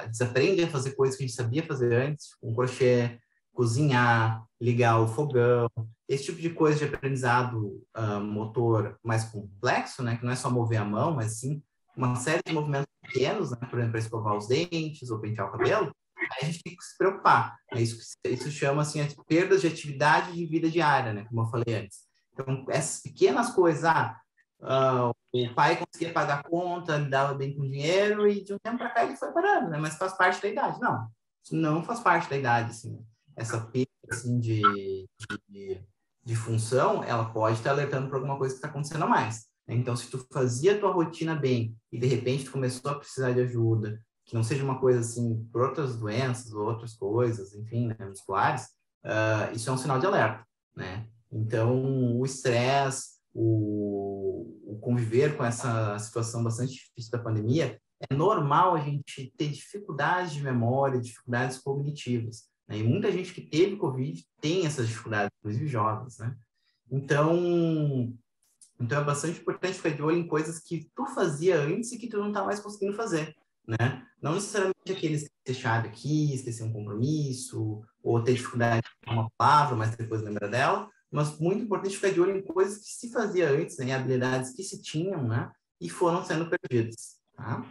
desaprende a fazer coisas que a gente sabia fazer antes, um crochê, cozinhar, ligar o fogão, esse tipo de coisa de aprendizado motor mais complexo, né? Que não é só mover a mão, mas sim uma série de movimentos pequenos, né? Por exemplo, para escovar os dentes ou pentear o cabelo, aí a gente tem que se preocupar. Né? Isso chama assim, as perdas de atividade de vida diária, né? Como eu falei antes. Então, essas pequenas coisas, o pai conseguia pagar a conta, lidava bem com o dinheiro e de um tempo para cá ele foi parando, né? Mas faz parte da idade. Não, isso não faz parte da idade, assim. Essa perda, assim, de função, ela pode estar alertando para alguma coisa que está acontecendo a mais. Né? Então, se tu fazia a tua rotina bem e de repente tu começou a precisar de ajuda, que não seja uma coisa assim por outras doenças ou outras coisas, enfim, né, musculares, isso é um sinal de alerta, né? Então, o estresse, o conviver com essa situação bastante difícil da pandemia, é normal a gente ter dificuldades de memória, dificuldades cognitivas. Né? E muita gente que teve Covid tem essas dificuldades, inclusive jovens, né? Então é bastante importante ficar de olho em coisas que tu fazia antes e que tu não está mais conseguindo fazer. né? Não necessariamente aqueles que esquecer chave aqui, esquecer um compromisso, ou ter dificuldade de falar uma palavra, mas depois lembra dela, mas muito importante ficar de olho em coisas que se fazia antes, né? Habilidades que se tinham, né? E foram sendo perdidas, tá?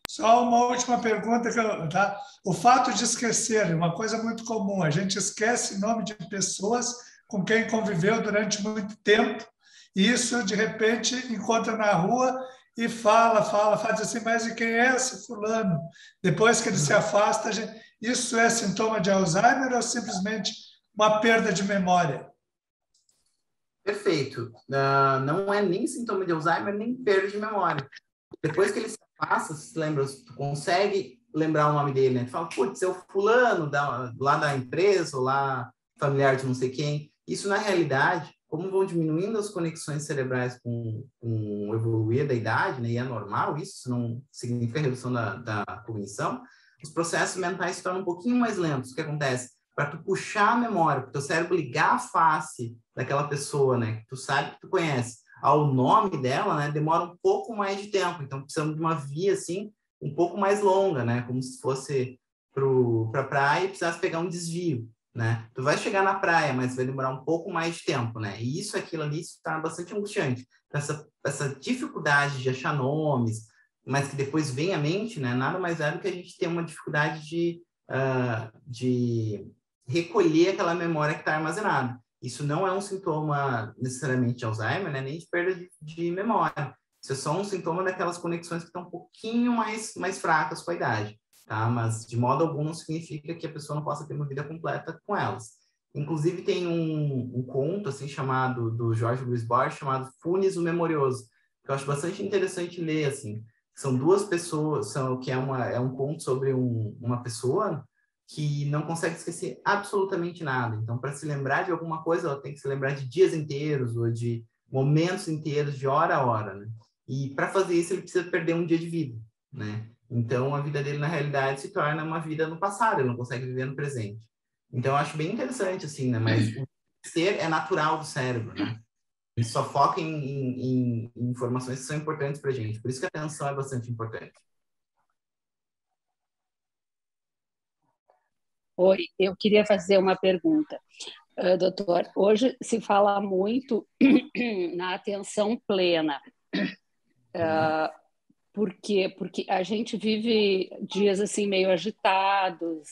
Só uma última pergunta, tá? O fato de esquecer é uma coisa muito comum. A gente esquece nome de pessoas com quem conviveu durante muito tempo, e isso, de repente, encontra na rua e faz assim, mas e quem é esse fulano? Depois que ele se afasta, isso é sintoma de Alzheimer ou simplesmente uma perda de memória? Perfeito. Não é nem sintoma de Alzheimer, nem perda de memória. Depois que ele se afasta, se lembra, tu consegue lembrar o nome dele, né? Tu fala, putz, é o fulano lá da empresa, ou lá familiar de não sei quem. Isso, na realidade, como vão diminuindo as conexões cerebrais com o evoluir da idade, né? E é normal isso não significa redução da cognição, os processos mentais se tornam um pouquinho mais lentos. O que acontece? Para tu puxar a memória, para o teu cérebro ligar a face daquela pessoa, né? Que tu sabe que tu conhece, ao nome dela, né, demora um pouco mais de tempo. Então, precisamos de uma via, assim, um pouco mais longa, né? Como se fosse para a praia e precisasse pegar um desvio, né? Tu vai chegar na praia, mas vai demorar um pouco mais de tempo, né? E isso, aquilo ali, se torna bastante angustiante. Essa dificuldade de achar nomes, mas que depois vem à mente, né? Nada mais é do que a gente ter uma dificuldade de recolher aquela memória que está armazenada. Isso não é um sintoma necessariamente de Alzheimer, né? Nem de perda de memória. Isso é só um sintoma daquelas conexões que estão um pouquinho mais fracas com a idade, tá? Mas de modo algum não significa que a pessoa não possa ter uma vida completa com elas. Inclusive tem um conto assim chamado do Jorge Luiz Borges chamado Funes o Memorioso, que eu acho bastante interessante ler assim. São duas pessoas, que é um conto sobre uma pessoa que não consegue esquecer absolutamente nada. Então, para se lembrar de alguma coisa, ela tem que se lembrar de dias inteiros ou de momentos inteiros, de hora a hora, né? E para fazer isso, ele precisa perder um dia de vida, né? Então, a vida dele, na realidade, se torna uma vida no passado, ele não consegue viver no presente. Então, eu acho bem interessante, assim, né? Mas o ser é natural do cérebro, né? Ele só foca em informações que são importantes para a gente. Por isso que a atenção é bastante importante. Oi, eu queria fazer uma pergunta. Doutor, hoje se fala muito na atenção plena. Por quê? Porque a gente vive dias assim meio agitados,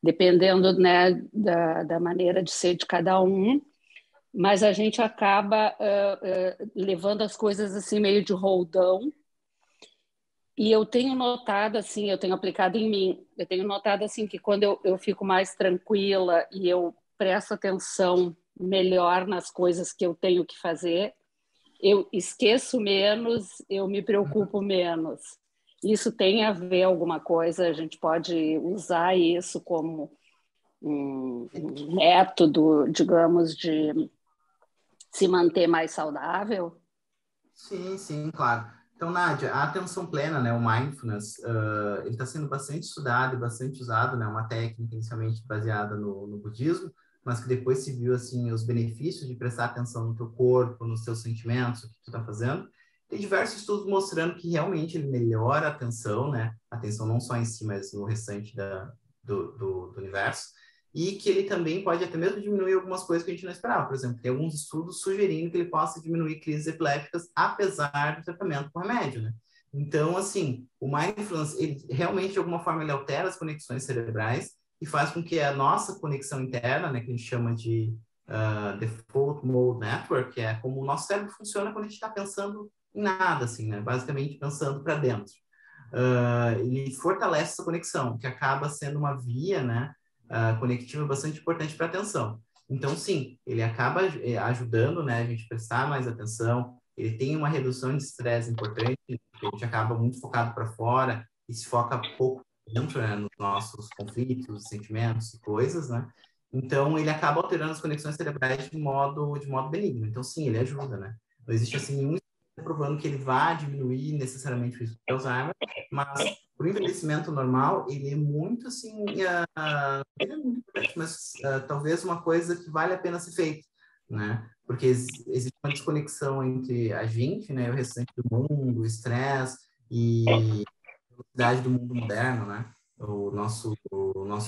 dependendo, né, da maneira de ser de cada um, mas a gente acaba levando as coisas assim meio de roldão. E eu tenho notado, assim, eu tenho aplicado em mim, eu tenho notado, assim, que quando eu fico mais tranquila e eu presto atenção melhor nas coisas que eu tenho que fazer, eu esqueço menos, eu me preocupo menos. Isso tem a ver alguma coisa? A gente pode usar isso como um método, digamos, de se manter mais saudável? Sim, claro. Então, Nádia, a atenção plena, né, o mindfulness, ele está sendo bastante estudado e bastante usado, né, uma técnica inicialmente baseada no budismo, mas que depois se viu, assim, os benefícios de prestar atenção no teu corpo, nos teus sentimentos, o que tu está fazendo. Tem diversos estudos mostrando que realmente ele melhora a atenção, né, a atenção não só em si, mas no restante do universo, e que ele também pode até mesmo diminuir algumas coisas que a gente não esperava. Por exemplo, tem alguns estudos sugerindo que ele possa diminuir crises epilépticas apesar do tratamento com remédio, né? Então, assim, o mindfulness, ele realmente, de alguma forma, ele altera as conexões cerebrais e faz com que a nossa conexão interna, né, que a gente chama de Default Mode Network, que é como o nosso cérebro funciona quando a gente está pensando em nada, assim, né? Basicamente pensando para dentro. Ele fortalece essa conexão, que acaba sendo uma via, né, conectiva bastante importante para a atenção. Então, sim, ele acaba ajudando, né, a gente a prestar mais atenção, ele tem uma redução de estresse importante, porque a gente acaba muito focado para fora e se foca pouco dentro, né, nos nossos conflitos, sentimentos e coisas, né? Então, ele acaba alterando as conexões cerebrais de modo benigno. Então, sim, ele ajuda, né? Não existe, assim, nenhum estudo provando que ele vai diminuir necessariamente o risco de Alzheimer, mas o envelhecimento normal, ele é muito, assim, ele é muito importante, mas talvez uma coisa que vale a pena ser feita, né? Porque existe uma desconexão entre a gente, né, e o restante do mundo, o estresse, e velocidade do mundo moderno, né? O nosso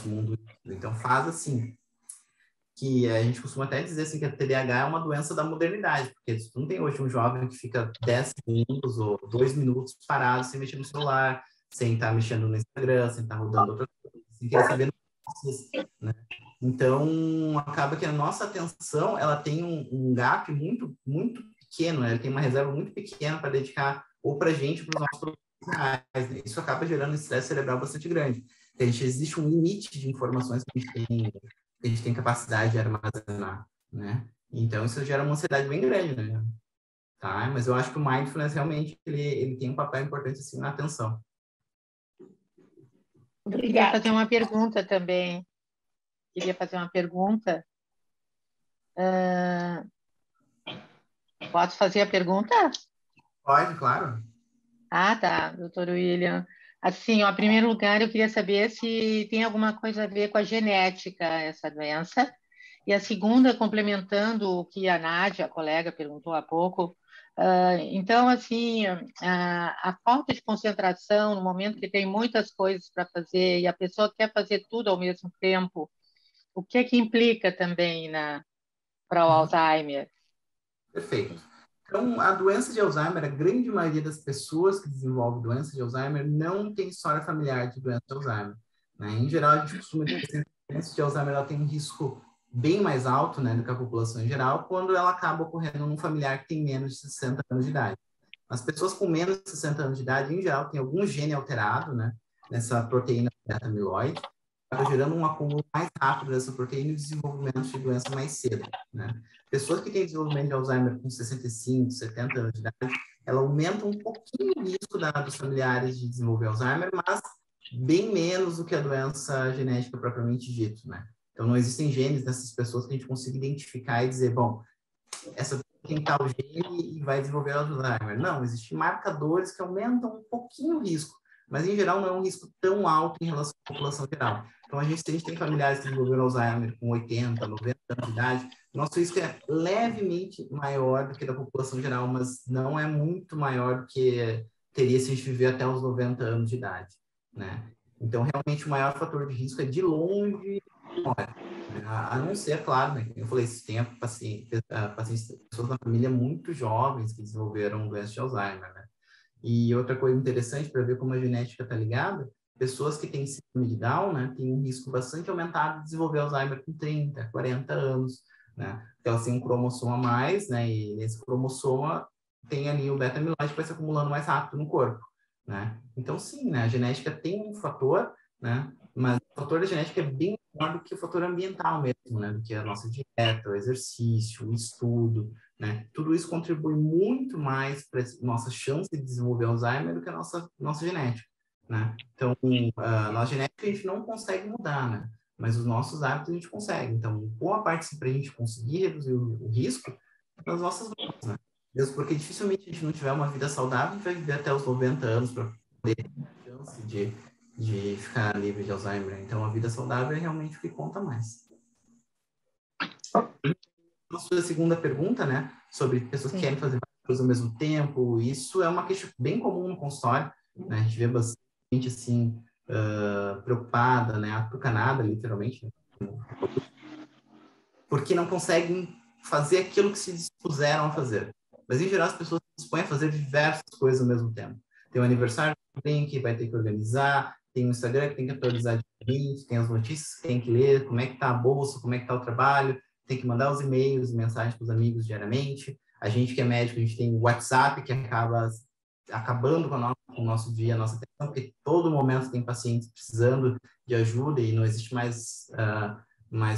mundo. Então, faz assim, que a gente costuma até dizer assim, que a TDAH é uma doença da modernidade, porque tu não tem hoje um jovem que fica 10 segundos ou 2 minutos parado sem mexer no celular, sem estar mexendo no Instagram, sem estar rodando outra coisa, sem querer saber notícias, né? Então, acaba que a nossa atenção, ela tem um gap muito, muito pequeno, né? Ela tem uma reserva muito pequena para dedicar ou para a gente, para os nossos produtos reais, né? Isso acaba gerando um estresse cerebral bastante grande. Existe um limite de informações que a gente tem capacidade de armazenar, né? Então, isso gera uma ansiedade bem grande, né? Tá? Mas eu acho que o mindfulness, realmente, ele tem um papel importante, assim, na atenção. Obrigada. Queria fazer uma pergunta também. Posso fazer a pergunta? Pode, claro. Ah, tá, doutor William. Assim, ó, em primeiro lugar, eu queria saber se tem alguma coisa a ver com a genética essa doença. E a segunda, complementando o que a Nádia, a colega, perguntou há pouco, então, assim, a falta de concentração no momento que tem muitas coisas para fazer e a pessoa quer fazer tudo ao mesmo tempo, o que é que implica também para o Alzheimer? Perfeito. Então, a doença de Alzheimer, a grande maioria das pessoas que desenvolvem doença de Alzheimer não tem história familiar de doença de Alzheimer, né? Em geral, a gente costuma dizer que a doença de Alzheimer ela tem um risco bem mais alto, né, do que a população em geral, quando ela acaba ocorrendo num familiar que tem menos de 60 anos de idade. As pessoas com menos de 60 anos de idade, em geral, têm algum gene alterado, né, nessa proteína beta-amiloide, acaba gerando um acúmulo mais rápido dessa proteína e o desenvolvimento de doença mais cedo, né? Pessoas que têm desenvolvimento de Alzheimer com 65, 70 anos de idade, ela aumenta um pouquinho o risco dos familiares de desenvolver Alzheimer, mas bem menos do que a doença genética propriamente dita, né? Então, não existem genes dessas pessoas que a gente consiga identificar e dizer, bom, essa pessoa tem tal gene e vai desenvolver Alzheimer. Não, existem marcadores que aumentam um pouquinho o risco, mas, em geral, não é um risco tão alto em relação à população geral. Então, se a gente tem familiares que desenvolveram Alzheimer com 80, 90 anos de idade, nosso risco é levemente maior do que da população geral, mas não é muito maior do que teria se a gente viver até os 90 anos de idade, né? Então, realmente, o maior fator de risco é, de longe, a não ser, claro, né? Eu falei, se tem pessoas da família muito jovens que desenvolveram doença de Alzheimer, né? E outra coisa interessante para ver como a genética está ligada, pessoas que têm síndrome de Down, né, têm um risco bastante aumentado de desenvolver Alzheimer com 30, 40 anos, né? Porque elas têm um cromossomo a mais, né? E nesse cromossomo tem ali o beta-amiloide que vai se acumulando mais rápido no corpo, né? Então, sim, né, a genética tem um fator, né? Mas o fator da genética é bem maior do que o fator ambiental mesmo, né? Do que a nossa dieta, o exercício, o estudo, né? Tudo isso contribui muito mais para a nossa chance de desenvolver Alzheimer do que a nossa genética, né? Então, a nossa genética a gente não consegue mudar, né? Mas os nossos hábitos a gente consegue. Então, boa parte para a gente conseguir reduzir o risco das nossas mãos, né? Mesmo porque dificilmente a gente não tiver uma vida saudável, a gente vai viver até os 90 anos para poder ter a chance de ficar livre de Alzheimer. Então, a vida saudável é realmente o que conta mais. A sua segunda pergunta, né, sobre pessoas que querem fazer várias coisas ao mesmo tempo, isso é uma questão bem comum no consultório, né? A gente vê bastante gente, assim, preocupada, né, atucanada, literalmente, né, porque não conseguem fazer aquilo que se dispuseram a fazer. Mas, em geral, as pessoas se dispõem a fazer diversas coisas ao mesmo tempo. Tem o aniversário que vai ter que organizar, tem o Instagram que tem que atualizar diariamente, tem as notícias que tem que ler, como é que está a bolsa, como é que está o trabalho, tem que mandar os e-mails, mensagens para os amigos diariamente. A gente que é médico, a gente tem o WhatsApp, que acaba acabando com o nosso dia, a nossa atenção, porque todo momento tem pacientes precisando de ajuda e não existe mais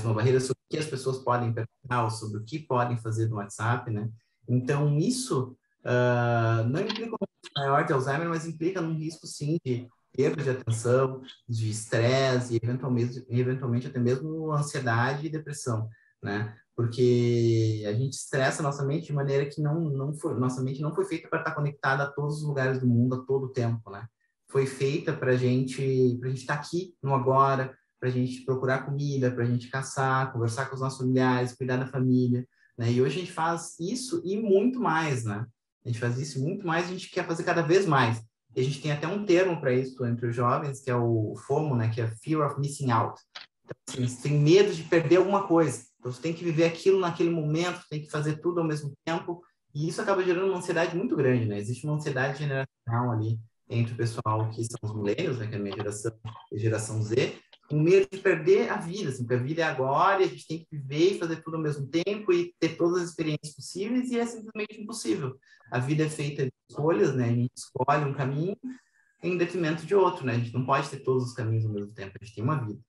uma barreira sobre o que as pessoas podem perguntar ou sobre o que podem fazer no WhatsApp, né? Então, isso não implica um risco maior de Alzheimer, mas implica num risco, sim, de perda de atenção, de estresse e eventualmente até mesmo ansiedade e depressão, né? Porque a gente estressa nossa mente de maneira que nossa mente não foi feita para estar conectada a todos os lugares do mundo a todo tempo, né? Foi feita para a gente estar aqui no agora, para a gente procurar comida, para a gente caçar, conversar com os nossos familiares, cuidar da família, né? E hoje a gente faz isso e muito mais, né? A gente faz isso e muito mais, a gente quer fazer cada vez mais. E a gente tem até um termo para isso entre os jovens, que é o FOMO, né? Que é Fear of Missing Out. Então, assim, você tem medo de perder alguma coisa. Então, você tem que viver aquilo naquele momento, tem que fazer tudo ao mesmo tempo. E isso acaba gerando uma ansiedade muito grande, né? Existe uma ansiedade generacional ali entre o pessoal que são os millennials, né? Que é a minha geração, a geração Z, com medo de perder a vida, assim, porque a vida é agora e a gente tem que viver e fazer tudo ao mesmo tempo e ter todas as experiências possíveis e é simplesmente impossível. A vida é feita de escolhas, né? A gente escolhe um caminho em detrimento de outro, né? A gente não pode ter todos os caminhos ao mesmo tempo, a gente tem uma vida.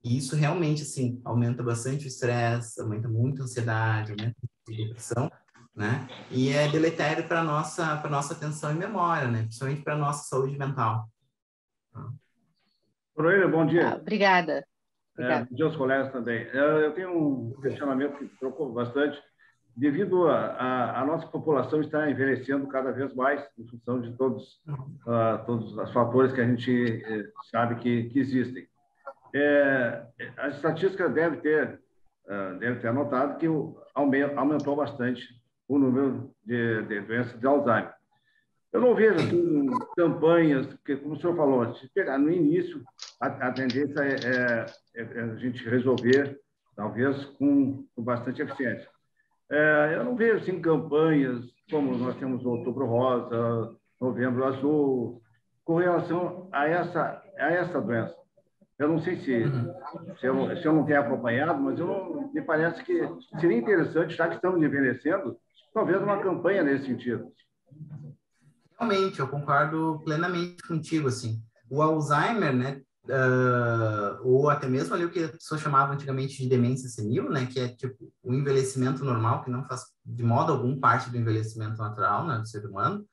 E isso realmente, assim, aumenta bastante o estresse, aumenta muito a ansiedade, aumenta a depressão, né? E é deletério para nossa atenção e memória, né? Principalmente para a nossa saúde mental. Proília, bom dia. Obrigada. Bom dia aos colegas também. Eu tenho um questionamento que preocupa bastante, devido a nossa população estar envelhecendo cada vez mais, em função de todos os fatores que a gente sabe que existem. A estatística deve ter anotado que aumentou bastante o número de doenças de Alzheimer. Eu não vejo assim, campanhas, porque, como o senhor falou, se pegar no início, a tendência é a gente resolver, talvez, com bastante eficiência. Eu não vejo assim, campanhas como nós temos o Outubro Rosa, Novembro Azul, com relação a essa doença. Eu não sei se eu não tenho acompanhado, mas me parece que seria interessante, já que estamos envelhecendo, talvez uma campanha nesse sentido. Realmente, eu concordo plenamente contigo, assim. O Alzheimer, né, ou até mesmo ali o que a pessoa chamava antigamente de demência senil, né, que é tipo o envelhecimento normal, que não faz de modo algum parte do envelhecimento natural, né, do ser humano,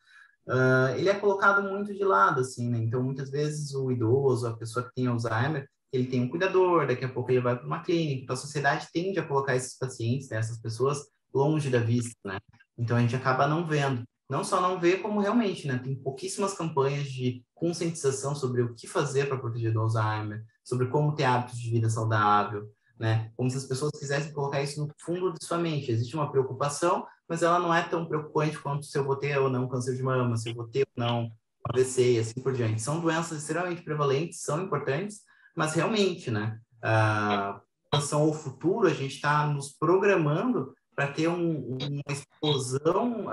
ele é colocado muito de lado, assim, né, então muitas vezes o idoso, a pessoa que tem Alzheimer, ele tem um cuidador, daqui a pouco ele vai para uma clínica, então a sociedade tende a colocar esses pacientes, né, essas pessoas longe da vista, né, então a gente acaba não vendo. Não só não vê, como realmente, né? Tem pouquíssimas campanhas de conscientização sobre o que fazer para proteger do Alzheimer, sobre como ter hábitos de vida saudável, né? Como se as pessoas quisessem colocar isso no fundo de sua mente. Existe uma preocupação, mas ela não é tão preocupante quanto se eu vou ter ou não câncer de mama, se eu vou ter ou não AVC e assim por diante. São doenças extremamente prevalentes, são importantes, mas realmente, né? Em relação ao futuro, a gente está nos programando para ter uma explosão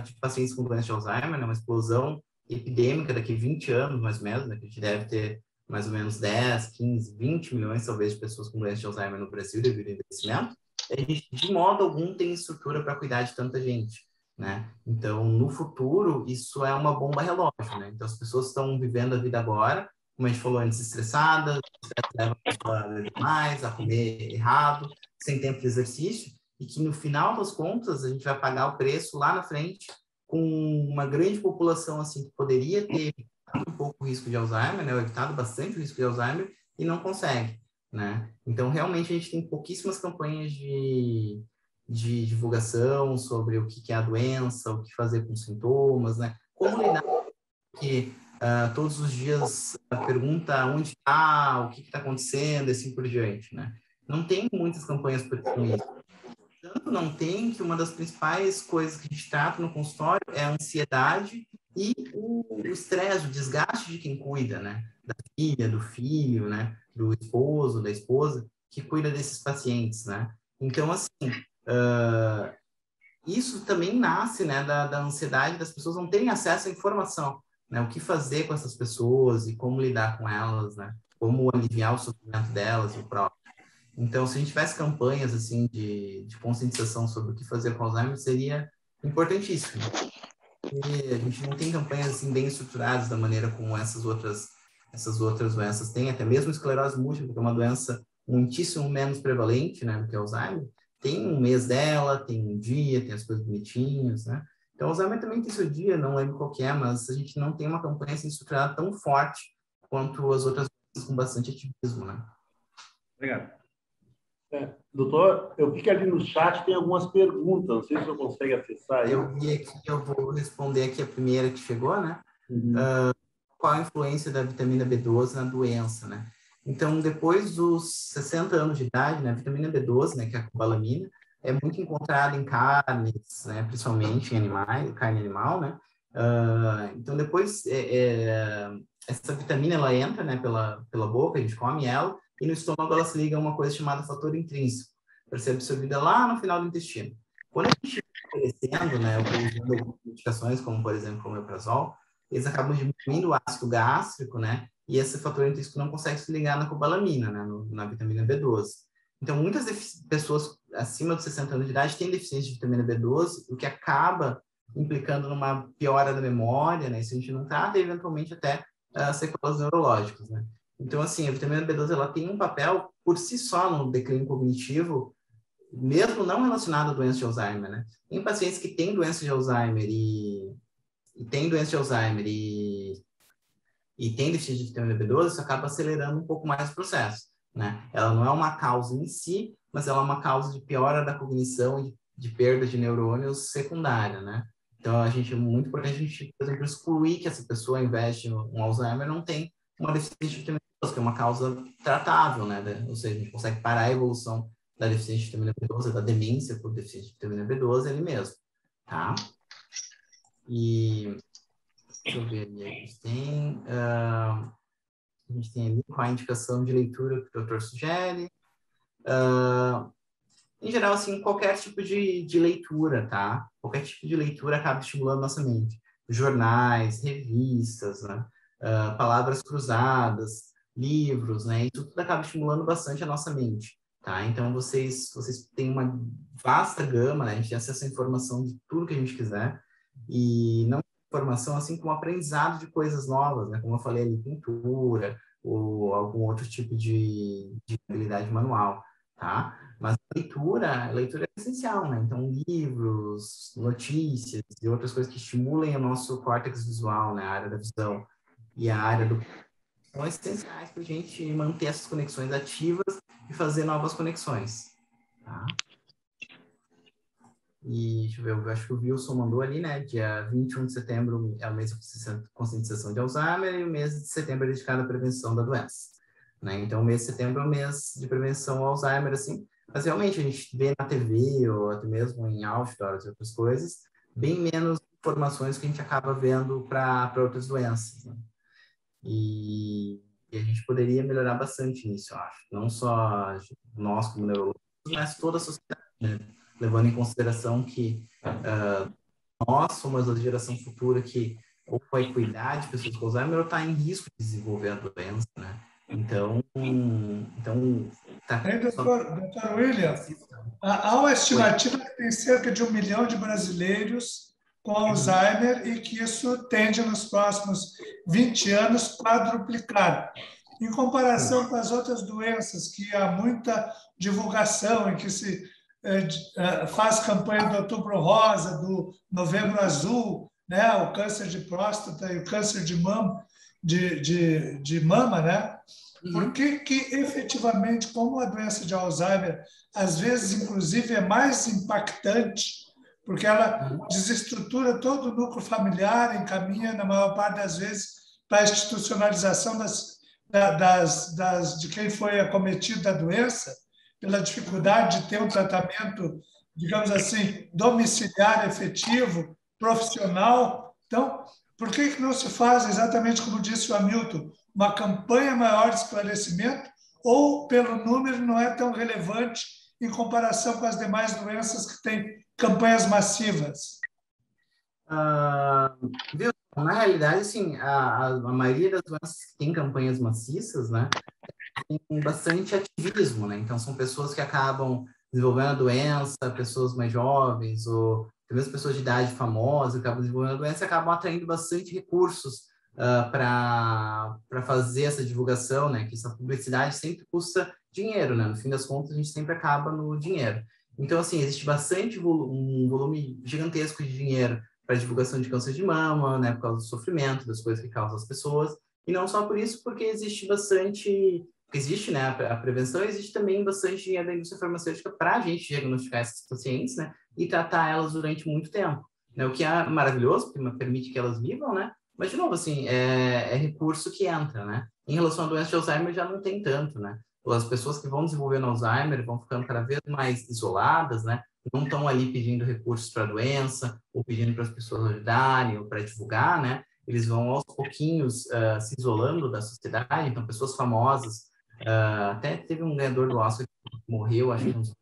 de pacientes com doença de Alzheimer, né? Uma explosão epidêmica daqui a 20 anos, mais ou menos, né? Que a gente deve ter mais ou menos 10, 15, 20 milhões, talvez, de pessoas com doença de Alzheimer no Brasil devido ao envelhecimento. A gente, de modo algum, tem estrutura para cuidar de tanta gente, né? Então, no futuro, isso é uma bomba relógio, né? Então, as pessoas estão vivendo a vida agora, como a gente falou antes, estressadas, leva a pessoa a beber mais, a comer errado, sem tempo de exercício, e que no final das contas a gente vai pagar o preço lá na frente com uma grande população assim que poderia ter evitado um pouco o risco de Alzheimer, né, ou evitado bastante o risco de Alzheimer e não consegue, né? Então realmente a gente tem pouquíssimas campanhas de divulgação sobre o que é a doença, o que fazer com sintomas, né? Como lidar que todos os dias pergunta onde está, o que está acontecendo, e assim por diante, né? Não tem muitas campanhas com isso. Tanto não tem que uma das principais coisas que a gente trata no consultório é a ansiedade e o estresse, o desgaste de quem cuida, né? Da filha, do filho, né? Do esposo, da esposa, que cuida desses pacientes, né? Então, assim, isso também nasce, né, da ansiedade das pessoas não terem acesso à informação, né? O que fazer com essas pessoas e como lidar com elas, né? Como aliviar o sofrimento delas e o próprio. Então, se a gente tivesse campanhas assim de conscientização sobre o que fazer com Alzheimer, seria importantíssimo. E a gente não tem campanhas assim bem estruturadas da maneira como essas outras doenças têm, até mesmo esclerose múltipla, que é uma doença muitíssimo menos prevalente, né, do que Alzheimer. Tem um mês dela, tem um dia, tem as coisas bonitinhas, né? Então, Alzheimer também tem seu dia, não lembro qual que é, mas a gente não tem uma campanha assim estruturada tão forte quanto as outras doenças com bastante ativismo, né? Obrigado. Doutor, eu vi que ali no chat tem algumas perguntas, não sei se você consegue acessar aí. Eu vi aqui, eu vou responder aqui a primeira que chegou, né? Qual a influência da vitamina B12 na doença, né? Então, depois dos 60 anos de idade, né, a vitamina B12, né, que é a cobalamina, é muito encontrada em carnes, né, principalmente em animais, carne animal, né? Então, depois, essa vitamina, ela entra, né, pela boca, a gente come ela, e no estômago ela se liga a uma coisa chamada fator intrínseco, para ser absorvida lá no final do intestino. Quando a gente vai crescendo, né, usando medicações como, por exemplo, o omeprazol, eles acabam diminuindo o ácido gástrico, né, e esse fator intrínseco não consegue se ligar na cobalamina, né, na vitamina B12. Então, muitas pessoas acima dos 60 anos de idade têm deficiência de vitamina B12, o que acaba implicando numa piora da memória, né, se a gente não trata, eventualmente até sequelas neurológicas, né. Então, assim, a vitamina B12, ela tem um papel por si só no declínio cognitivo, mesmo não relacionado à doença de Alzheimer, né. Em pacientes que têm doença de Alzheimer e têm deficiência de vitamina B12, isso acaba acelerando um pouco mais o processo, né. Ela não é uma causa em si, mas ela é uma causa de piora da cognição e de perda de neurônios secundária, né. Então, é muito importante a gente, por exemplo, excluir que essa pessoa, ao invés de um Alzheimer, não tem uma deficiência de vitamina B12, que é uma causa tratável, né? Ou seja, a gente consegue parar a evolução da deficiência de vitamina B12, da demência por deficiência de vitamina B12 ali mesmo, tá? E deixa eu ver ali, a gente tem ali qual a indicação de leitura que o doutor sugere. Em geral, assim, qualquer tipo de leitura, tá? Qualquer tipo de leitura acaba estimulando nossa mente. Jornais, revistas, né? Palavras cruzadas, livros, né? Isso tudo acaba estimulando bastante a nossa mente, tá? Então, vocês têm uma vasta gama, né? A gente tem acesso à informação de tudo que a gente quiser, e não informação, assim como aprendizado de coisas novas, né? Como eu falei ali, pintura, ou algum outro tipo de habilidade manual, tá? Mas a leitura é essencial, né? Então, livros, notícias e outras coisas que estimulem o nosso córtex visual, né? A área da visão e a área do... são essenciais para a gente manter essas conexões ativas e fazer novas conexões, tá? E, deixa eu ver, eu acho que o Wilson mandou ali, né? Dia 21 de setembro é o mês de conscientização de Alzheimer e o mês de setembro é dedicado à prevenção da doença, né? Então, o mês de setembro é o mês de prevenção ao Alzheimer, assim, mas realmente a gente vê na TV ou até mesmo em outdoors e outras coisas, bem menos informações que a gente acaba vendo para outras doenças, né? E a gente poderia melhorar bastante nisso, eu acho. Não só nós como neurologistas, mas toda a sociedade, né? Levando em consideração que nós somos a geração futura que ou vai cuidar de pessoas com Alzheimer ou está em risco de desenvolver a doença, né? Então tá... Doutor William, há uma estimativa que tem cerca de 1 milhão de brasileiros com Alzheimer e que isso tende nos próximos 20 anos quadruplicar. Em comparação com as outras doenças, que há muita divulgação em que se faz campanha do Outubro Rosa, do Novembro Azul, né? O câncer de próstata e o câncer de mama, né? Por que efetivamente, como a doença de Alzheimer, às vezes, inclusive, é mais impactante, porque ela desestrutura todo o núcleo familiar, encaminha, na maior parte das vezes, para a institucionalização de quem foi acometido da doença, pela dificuldade de ter um tratamento, digamos assim, domiciliar efetivo, profissional. Então, por que não se faz, exatamente como disse o Hamilton, uma campanha maior de esclarecimento, ou pelo número não é tão relevante em comparação com as demais doenças que têm campanhas massivas? Na realidade, assim, a maioria das doenças que tem campanhas maciças, né, tem bastante ativismo, né? Então, são pessoas que acabam desenvolvendo a doença, pessoas mais jovens, ou mesmo pessoas de idade famosa que acabam desenvolvendo a doença e acabam atraindo bastante recursos para fazer essa divulgação, né? Que essa publicidade sempre custa dinheiro, né? No fim das contas, a gente sempre acaba no dinheiro. Então, assim, existe bastante um volume gigantesco de dinheiro para divulgação de câncer de mama, né? Por causa do sofrimento, das coisas que causam as pessoas. E não só por isso, porque existe bastante... Existe, né, a prevenção, existe também bastante dinheiro da indústria farmacêutica para a gente diagnosticar essas pacientes, né, e tratar elas durante muito tempo, né, o que é maravilhoso, porque permite que elas vivam, né, mas, de novo, assim, é recurso que entra, né. Em relação à doença de Alzheimer, já não tem tanto, né. As pessoas que vão desenvolvendo Alzheimer vão ficando cada vez mais isoladas, né, não estão ali pedindo recursos para a doença, ou pedindo para as pessoas ajudarem, ou para divulgar, né? Eles vão aos pouquinhos se isolando da sociedade. Então, pessoas famosas, até teve um ganhador do Oscar que morreu, acho que uns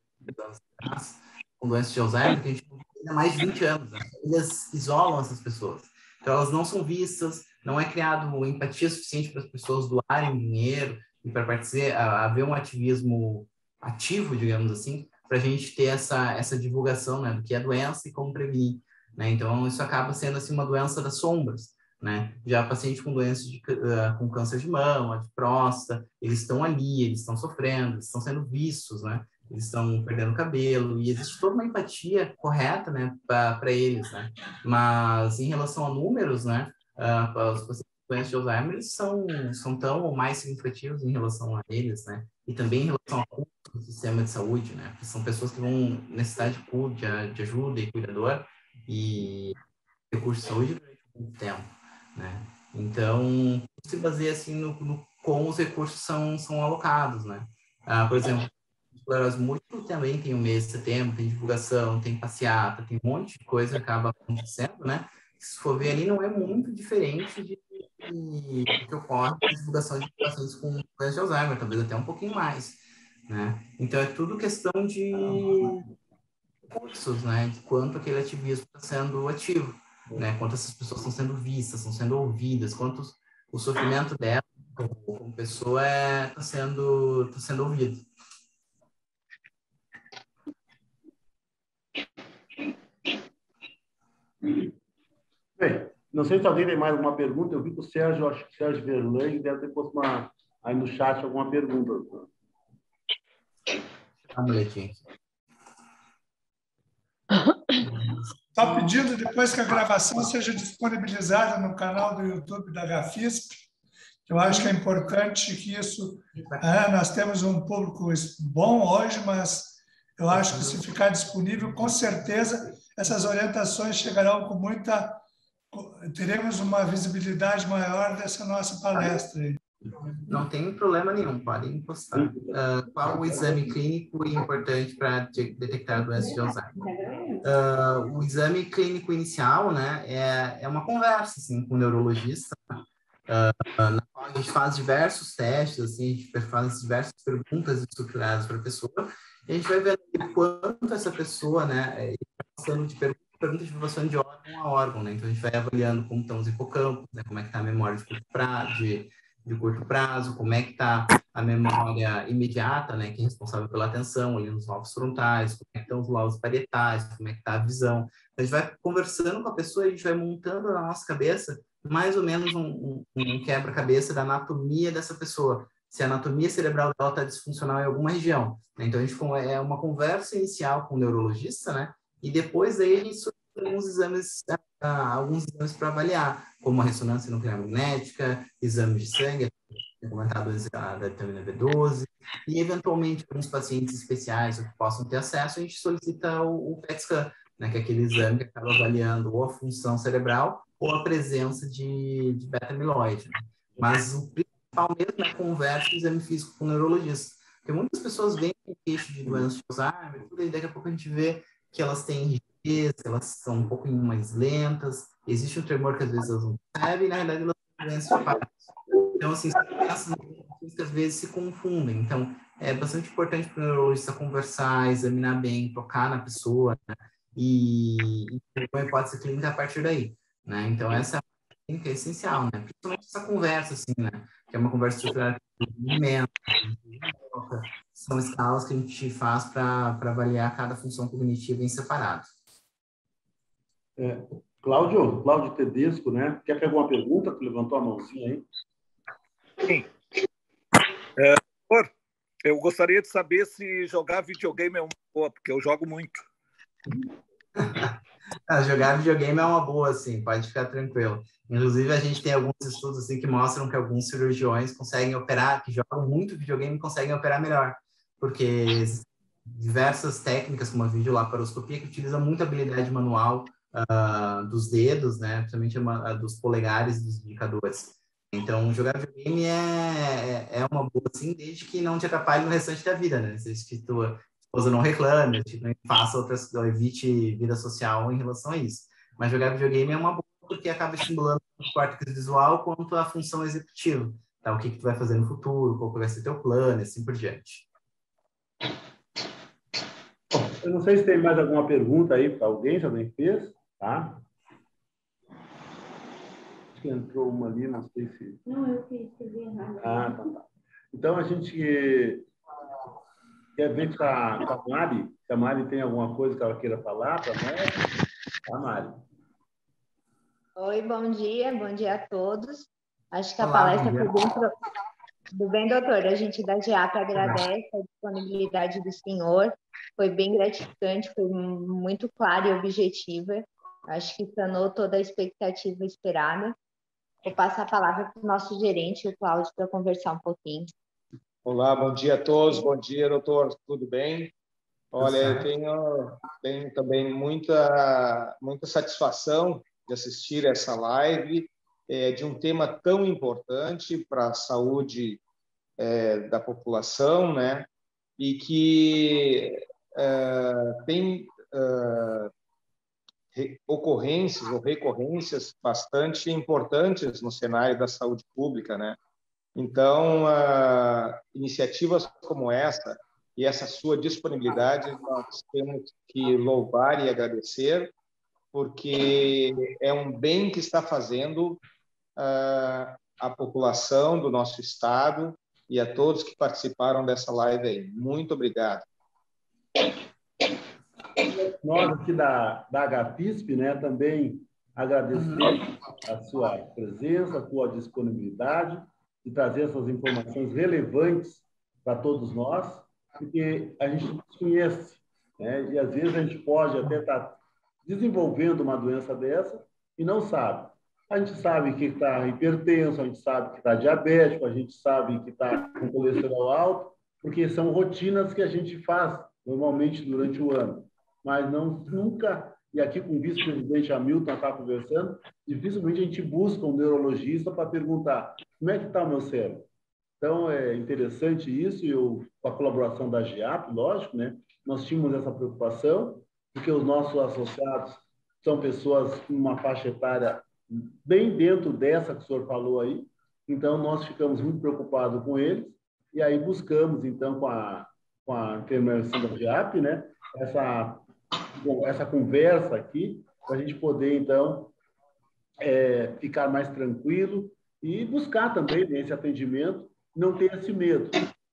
anos atrás, com doença de Alzheimer, que a gente não tem há mais de 20 anos. Né? Eles isolam essas pessoas. Então, elas não são vistas, não é criado empatia suficiente para as pessoas doarem dinheiro e para haver um ativismo ativo, digamos assim, para a gente ter essa divulgação, né, do que é a doença e como prevenir, né? Então, isso acaba sendo assim uma doença das sombras, né? Já paciente com doenças com câncer de mama, de próstata, eles estão ali, eles estão sofrendo, eles estão sendo vistos, né? Eles estão perdendo cabelo, e existe toda uma empatia correta, né, para eles, né? Mas em relação a números, né, os pacientes com doença de Alzheimer são tão ou mais significativos em relação a eles, né? E também em relação ao custo do sistema de saúde, né? Porque são pessoas que vão necessitar de ajuda e cuidador e recursos de saúde durante muito tempo, né? Então, se baseia assim no como os recursos são alocados, né? Por exemplo, esclerose múltipla também tem o mês de setembro, tem divulgação, tem passeata, tem um monte de coisa que acaba acontecendo, né? Se for ver ali, não é muito diferente do que ocorre com a divulgação de pacientes com doença de Alzheimer, talvez até um pouquinho mais, né? Então, é tudo questão de recursos, né? De quanto aquele ativismo está sendo ativo, né? Quanto essas pessoas estão sendo vistas, estão sendo ouvidas, quanto o sofrimento dela como pessoa está sendo ouvido. Bem, não sei se alguém tem mais alguma pergunta. Eu vi que o Sérgio, acho que o Sérgio Verlange deve ter posto aí no chat alguma pergunta. Está pedindo depois que a gravação seja disponibilizada no canal do YouTube da Gafisp. Eu acho que é importante que isso... nós temos um público bom hoje, mas eu acho que se ficar disponível, com certeza, essas orientações chegarão com muita... Teremos uma visibilidade maior dessa nossa palestra. Não tem problema nenhum, podem postar. Qual o exame clínico importante para detectar a doença de Alzheimer? O exame clínico inicial, né, é uma conversa assim, com o neurologista, na qual a gente faz diversos testes, assim, a gente faz diversas perguntas estruturadas para a pessoa, e a gente vai ver quanto essa pessoa, né, está passando de perguntas de informação de órgão a órgão, né? Então a gente vai avaliando como estão os hipocampos, né? Como é que está a memória de curto prazo, como é que está a memória imediata, né? Que é responsável pela atenção, ali nos lobos frontais, como é que estão os lobos parietais, como é que está a visão. A gente vai conversando com a pessoa, a gente vai montando na nossa cabeça mais ou menos um quebra-cabeça da anatomia dessa pessoa. Se a anatomia cerebral dela está disfuncional em alguma região, né? Então a gente é uma conversa inicial com o neurologista, né? E depois daí a gente alguns exames para avaliar, como a ressonância nuclear magnética, exames de sangue, comentado da vitamina B12, e eventualmente para uns pacientes especiais que possam ter acesso, a gente solicita o PET scan, né, que é aquele exame que acaba avaliando ou a função cerebral ou a presença de beta-amiloide. Né? Mas o principal mesmo é a conversa do exame físico com o neurologista, porque muitas pessoas vêm com queixo de doença de Alzheimer, e daqui a pouco a gente vê que elas têm rigidez, elas são um pouco mais lentas, existe um tremor que às vezes elas não percebem, e na realidade elas têm doença de Parkinson. Então, assim, essas doenças que às vezes se confundem. Então, é bastante importante para o neurologista conversar, examinar bem, tocar na pessoa, né? E uma hipótese clínica a partir daí, né? Então, essa é essencial, né? Principalmente essa conversa, assim, né? Que é uma conversa estruturada de movimento, são escalas que a gente faz para avaliar cada função cognitiva em separado. Cláudio Tedesco, né? Quer fazer alguma pergunta? Tu levantou a mãozinha aí. Sim. Eu gostaria de saber se jogar videogame é uma boa, porque eu jogo muito. Jogar videogame é uma boa, sim, pode ficar tranquilo. Inclusive, a gente tem alguns estudos assim, que mostram que alguns cirurgiões conseguem operar, que jogam muito videogame, conseguem operar melhor. Porque diversas técnicas, como a videolaparoscopia, que utilizam muita habilidade manual dos dedos, né? Principalmente dos polegares e dos indicadores. Então, jogar videogame é uma boa, sim, desde que não te atrapalhe no restante da vida, né? Desde que tu esposa não reclame, tipo, não faça outras, evite vida social em relação a isso. Mas jogar videogame é uma boa porque acaba estimulando tanto o córtex visual quanto a função executiva. Tá? O que tu vai fazer no futuro, qual vai ser teu plano, e assim por diante. Bom, eu não sei se tem mais alguma pergunta aí para alguém, se alguém fez, tá? Acho que entrou uma ali, não sei se... Não, eu fiz, escrevi errado. Ah, tá. Então, a gente quer ver com a Mari, se a Mari tem alguma coisa que ela queira falar para nós. Tá, Mari? Oi, bom dia a todos. Acho que a Olá, palestra foi bem... Tudo bem, doutor? A gente da GEAP agradece a disponibilidade do senhor. Foi bem gratificante, foi muito clara e objetiva. Acho que sanou toda a expectativa esperada. Vou passar a palavra para o nosso gerente, o Cláudio, para conversar um pouquinho. Olá, bom dia a todos. Bom dia, doutor. Tudo bem? Olha, eu tenho também muita satisfação de assistir essa live de um tema tão importante para a saúde da população, né? E que tem ocorrências ou recorrências bastante importantes no cenário da saúde pública, né? Então, iniciativas como essa e essa sua disponibilidade, nós temos que louvar e agradecer, porque é um bem que está fazendo a população do nosso estado e a todos que participaram dessa live aí. Muito obrigado. Nós aqui da HFISP, né, também agradecemos a sua presença, a sua disponibilidade de trazer essas informações relevantes para todos nós, porque a gente desconhece, né? E às vezes a gente pode até estar desenvolvendo uma doença dessa e não sabe. A gente sabe que está hipertenso, a gente sabe que está diabético, a gente sabe que está com colesterol alto, porque são rotinas que a gente faz normalmente durante o ano. Mas nunca, e aqui com o vice-presidente Hamilton está conversando, dificilmente a gente busca um neurologista para perguntar como é que está o meu cérebro. Então, é interessante isso, e com a colaboração da GEAP, lógico, né? Nós tínhamos essa preocupação, porque os nossos associados são pessoas com uma faixa etária bem dentro dessa que o senhor falou aí, então nós ficamos muito preocupados com eles, e aí buscamos, então, com a intervenção da GEAP, né? Essa conversa aqui, para a gente poder, então, ficar mais tranquilo e buscar também nesse atendimento, não ter esse medo,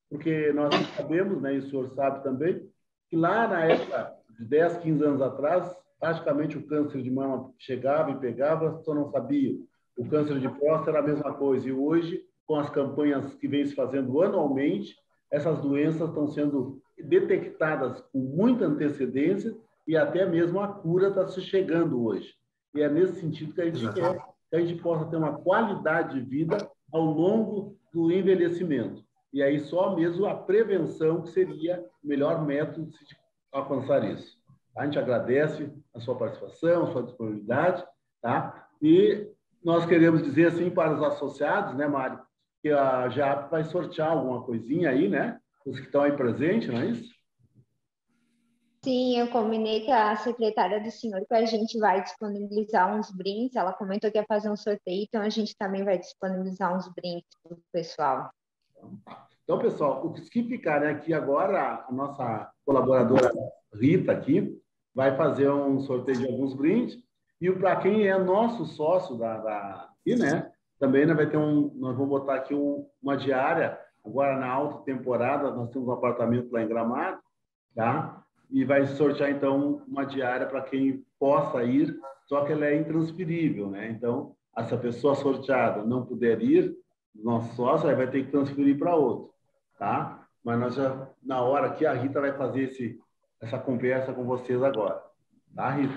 porque nós sabemos, né, e o senhor sabe também, que lá na época de 10, 15 anos atrás, praticamente o câncer de mama chegava e pegava, só não sabia. O câncer de próstata era a mesma coisa, e hoje, com as campanhas que vem se fazendo anualmente, essas doenças estão sendo detectadas com muita antecedência e até mesmo a cura está se chegando hoje. E é nesse sentido que a gente quer que a gente possa ter uma qualidade de vida ao longo do envelhecimento. E aí só mesmo a prevenção que seria o melhor método de alcançar isso. A gente agradece a sua participação, a sua disponibilidade, tá? E nós queremos dizer assim para os associados, né, Mário, que a GEAP vai sortear alguma coisinha aí, né? Os que estão aí presentes, não é isso? Sim, eu combinei com a secretária do senhor que a gente vai disponibilizar uns brindes. Ela comentou que ia fazer um sorteio, então a gente também vai disponibilizar uns brindes para o pessoal. Então, pessoal, o que ficar, né, aqui agora, a nossa colaboradora Rita aqui vai fazer um sorteio de alguns brindes. E para quem é nosso sócio aqui, né, também vai ter nós vamos botar aqui uma diária. Agora, na alta temporada, nós temos um apartamento lá em Gramado, tá? E vai sortear, então, uma diária para quem possa ir, só que ela é intransferível, né? Então, essa pessoa sorteada não puder ir, nosso sócio aí vai ter que transferir para outro, tá? Mas nós já, na hora aqui, a Rita vai fazer essa conversa com vocês agora. Tá, Rita?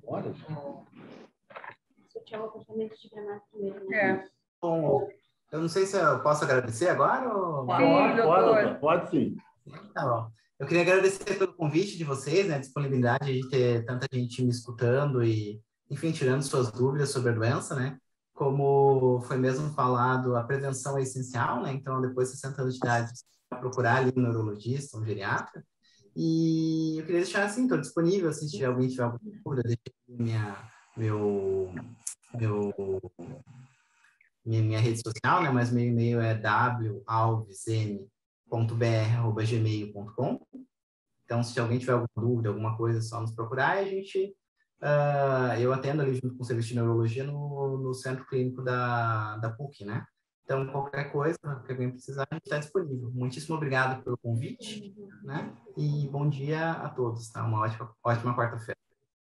Bora, Sortear o apartamento de Gramado primeiro, né? Bom, eu não sei se eu posso agradecer agora ou... Pode sim. Tá bom. Eu queria agradecer pelo convite de vocês, né, a disponibilidade de ter tanta gente me escutando e, enfim, tirando suas dúvidas sobre a doença, né? como foi mesmo falado, a prevenção é essencial, né? Então, depois de 60 anos de idade, você vai procurar ali um neurologista, um geriatra. E eu queria deixar assim, estou disponível, se tiver alguém tiver alguma dúvida, deixa minha rede social, né? Mas meu e-mail é walvesn.br@gmail.com. Então, se alguém tiver alguma dúvida, alguma coisa, é só nos procurar e a gente... eu atendo ali junto com o serviço de neurologia no centro clínico da PUC, né? Então, qualquer coisa que alguém precisar, a gente está disponível. Muitíssimo obrigado pelo convite, né? E bom dia a todos, tá? Uma ótima quarta-feira.